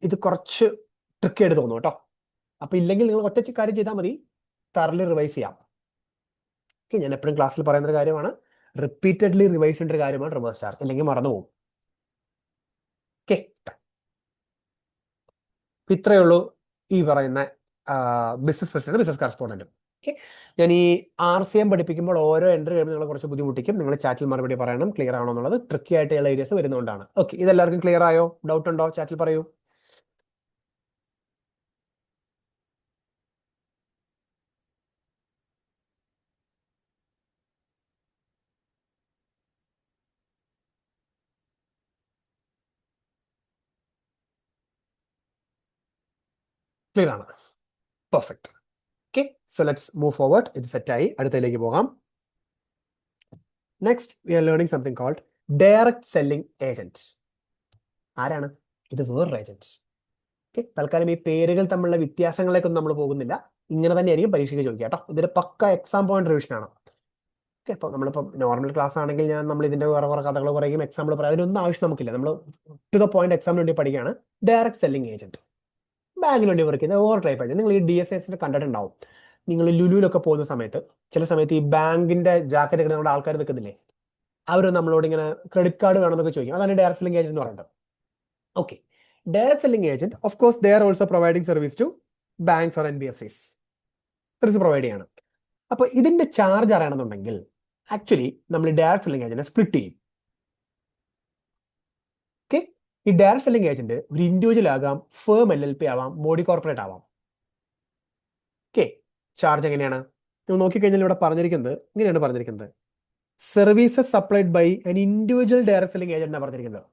ഇത് കുറച്ച് ട്രിക്കി ആയിട്ട് തോന്നും കേട്ടോ. അപ്പൊ ഇല്ലെങ്കിൽ നിങ്ങൾ ഒറ്റ കാര്യം ചെയ്താൽ മതി, തറലി റിവൈസ് ചെയ്യാം. ഓക്കെ, ഞാൻ എപ്പോഴും ക്ലാസ്സിൽ പറയുന്ന ഒരു കാര്യമാണ്, റിപ്പീറ്റഡ്ലി റിവൈസ് ചെയ്യേണ്ട ഒരു കാര്യമാണ് റിവേഴ്സ് ചാർജ്, അല്ലെങ്കിൽ മറന്നു പോകും. ഓക്കെ, ഇത്രയേ ഉള്ളൂ ഈ പറയുന്ന ബിസിനസ് പ്രസിഡന്റ് ബിസിനസ് കറസ്പോണ്ടന്റും. ഓക്കെ, ഞാൻ ഈ RCM പഠിപ്പിക്കുമ്പോൾ ഓരോ എൻട്രി കഴിയുമ്പോൾ നിങ്ങൾ കുറച്ച് ബുദ്ധിമുട്ടിക്കും. നിങ്ങൾ ചാറ്റിൽ മറുപടി പറയണം, ക്ലിയർ ആണോ എന്നുള്ളത്. ട്രിക്കി ആയിട്ടുള്ള ഏരിയസ് വരുന്നതുകൊണ്ടാണ്. ഓക്കെ, ഇതെല്ലാവർക്കും ക്ലിയർ ആയോ? ഡൗട്ട് ഉണ്ടോ? ചാറ്റിൽ പറയൂ. ക്ലിയർ ആണ്? Perfect. Okay, so let's move forward. ഇത് സെറ്റായി, അടുത്തതിലേക്ക് പോകാം. Next we are learning something called direct selling agent. ആരാണ് ഇത്? വേറൊരു ഏജന്റ്. ഓക്കെ, തൽക്കാലം ഈ പേരുകൾ തമ്മിലുള്ള വ്യത്യാസങ്ങളേക്കൊന്നും നമ്മൾ പോകുന്നില്ല. ഇങ്ങനെ തന്നെയായിരിക്കും പരീക്ഷയ്ക്ക് ചോദിക്കുക കേട്ടോ. ഇതൊരു പക്ക എക്സാം പോയിന്റ് റിവിഷൻ ആണ്. ഓക്കെ, അപ്പോൾ നമ്മളിപ്പോൾ നോർമൽ ക്ലാസ് ആണെങ്കിൽ നമ്മൾ ഇതിന്റെ വേറെ കുറെ കഥകൾ പറയും, എക്സാമ്പിൾ പറയാം. അതിനൊന്നും ആവശ്യം നമുക്കില്ല. നമ്മൾ ടു ദ പോയിന്റ് എക്സാമിന് വേണ്ടി പഠിക്കുകയാണ്. ഡയറക്റ്റ് സെല്ലിംഗ് ഏജന്റ് ബാങ്കിന് വേണ്ടി വർക്ക് ചെയ്യുന്ന ഓവർ ടൈപ്പ് ഏജന്റ്. നിങ്ങൾ ഈ DSS കണ്ടിട്ടുണ്ടാവും. നിങ്ങൾ ലുലുവിലൊക്കെ പോകുന്ന സമയത്ത് ചില സമയത്ത് ഈ ബാങ്കിന്റെ ജാക്കറ്റ് ഒക്കെ നമ്മുടെ ആൾക്കാർ നിൽക്കുന്നില്ലേ, അവർ നമ്മളോട് ഇങ്ങനെ ക്രെഡിറ്റ് കാർഡ് വേണമെന്നൊക്കെ ചോദിക്കും. അതാണ് ഡയറക്റ്റ് സെല്ലിംഗ് ഏജന്റ് എന്ന് പറയുന്നത്. Okay, direct selling agent of course they are also providing service to banks or NBFCs. Service provide ചെയ്യണം. അപ്പൊ ഇതിന്റെ ചാർജ് അറിയണമെന്നുണ്ടെങ്കിൽ ആക്ച്വലി നമ്മൾ ഡയറക്റ്റ് സെല്ലിംഗ് ഏജന്റിനെ സ്പ്ലിറ്റ് ചെയ്യും. ഓക്കെ, ഈ ഡയറക്റ്റ് സെല്ലിംഗ് ഏജന്റ് ഒരു ഇൻഡിവിജ്വൽ ആകാം, ഫേം LLP ആവാം, ബോഡി കോർപ്പറേറ്റ് ആവാം. ഓക്കെ. ചാർജ് എങ്ങനെയാണ് നിങ്ങൾ നോക്കിക്കഴിഞ്ഞാൽ ഇവിടെ പറഞ്ഞിരിക്കുന്നത് ഇങ്ങനെയാണ് പറഞ്ഞിരിക്കുന്നത്, services supplied by an individual direct selling agent എന്നാണ് പറഞ്ഞിരിക്കുന്നത്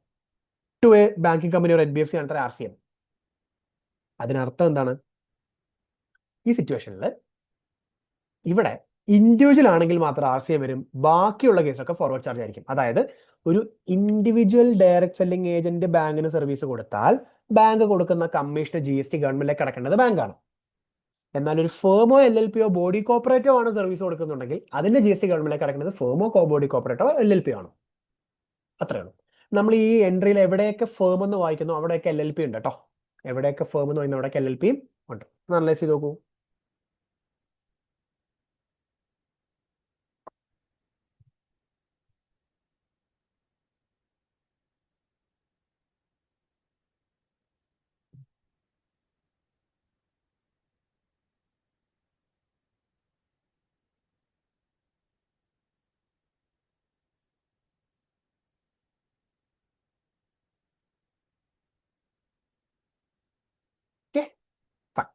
ടു എ ബാങ്കിങ് കമ്പനി ഒരു NBFC ആണ് RCM. അതിനർത്ഥം എന്താണ്? ഈ സിറ്റുവേഷനിൽ ഇവിടെ ഇൻഡിവിജ്വൽ ആണെങ്കിൽ മാത്രം RCM വരും, ബാക്കിയുള്ള കേസൊക്കെ ഫോർവേഡ് ചാർജ് ആയിരിക്കും. അതായത് ഒരു ഇൻഡിവിജ്വൽ ഡയറക്ട് സെല്ലിംഗ് ഏജന്റ് ബാങ്കിന് സർവീസ് കൊടുത്താൽ ബാങ്ക് കൊടുക്കുന്ന കമ്മീഷൻ GST ഗവൺമെന്റിലേക്ക് അടക്കേണ്ടത് ബാങ്കാണ്. എന്നാൽ ഒരു ഫേമോ LLPയോ ബോഡി കോപ്പറേറ്റീവ് ആണ് സർവീസ് കൊടുക്കുന്നുണ്ടെങ്കിൽ അതിന്റെ GST ഗവൺമെന്റിലേക്ക് അടക്കുന്നത് ഫേമോ ബോഡി കോപ്പറേറ്റീവോ LLP ആണ്. അത്രേ ഉള്ളൂ. നമ്മൾ ഈ എൻട്രിയിൽ എവിടെയൊക്കെ ഫേം എന്ന് വായിക്കുന്നു അവിടെയൊക്കെ LLP ഉണ്ട് കേട്ടോ. എവിടെയൊക്കെ ഫേം എന്ന് വായിക്കുന്നു അവിടെയൊക്കെ LLPയും ഉണ്ട്. അനലൈസ് ചെയ്ത് നോക്കൂ.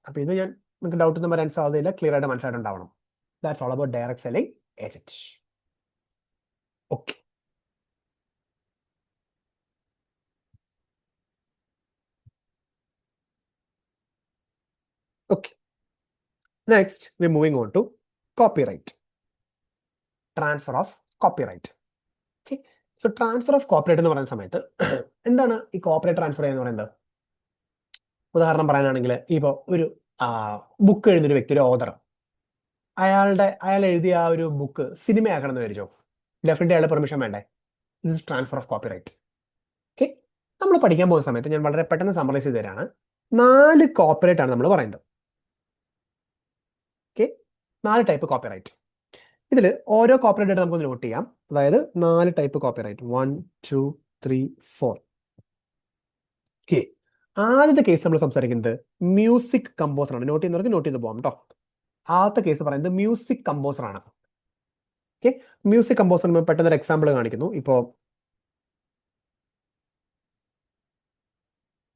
അപ്പൊ ഇത് ഞാൻ നിങ്ങൾക്ക് ഡൗട്ട് ഒന്നും വരാൻ സാധ്യതയില്ല, ക്ലിയർ ആയിട്ട് മനസ്സിലായിട്ടുണ്ടാവണം. That's all about direct selling agent. Okay. Okay, next we moving on to copyright, transfer of copyright. Okay, so transfer of copyright എന്ന് പറയുന്ന സമയത്ത് എന്താണ് ഈ കോപ്പിറൈറ്റ് ട്രാൻസ്ഫർ എന്ന് പറയുന്നത്? ഉദാഹരണം പറയാനാണെങ്കിൽ ഇപ്പോൾ ഒരു ബുക്ക് എഴുതുന്ന ഒരു വ്യക്തി, ഒരു ഓതർ, അയാൾ എഴുതിയ ആ ഒരു ബുക്ക് സിനിമയാക്കണം എന്ന് വിചാരിച്ചോ, ഡെഫിനറ്റ്ലി അയാളുടെ പെർമിഷൻ വേണ്ടേ? This is transfer of copyright. Okay, നമ്മൾ പഠിക്കാൻ പോകുന്ന സമയത്ത് ഞാൻ വളരെ പെട്ടെന്ന് സമ്മറൈസ് ചെയ്ത് തരാണ്. 4 കോപ്പിറൈറ്റ് ആണ് നമ്മൾ പറയുന്നത്. Okay, 4 type copyright. ഇതിൽ ഓരോ കോപ്പിറൈറ്റ് ആയിട്ട് നമുക്ക് നോട്ട് ചെയ്യാം. അതായത് 4 ടൈപ്പ് കോപ്പിറൈറ്റ്, 1 2 3 4. ഓക്കെ, ആദ്യത്തെ കേസ് നമ്മൾ സംസാരിക്കുന്നത് മ്യൂസിക് കമ്പോസർ ആണ്. നോട്ട് ചെയ്യുന്നവർക്ക് നോട്ട് ചെയ്ത് പോകാം കേട്ടോ. ആദ്യത്തെ കേസ് പറയുന്നത് മ്യൂസിക് കമ്പോസർ ആണ്. ഓക്കെ, മ്യൂസിക് കമ്പോസർ പെട്ടെന്ന് ഒരു എക്സാമ്പിൾ കാണിക്കുന്നു. ഇപ്പോൾ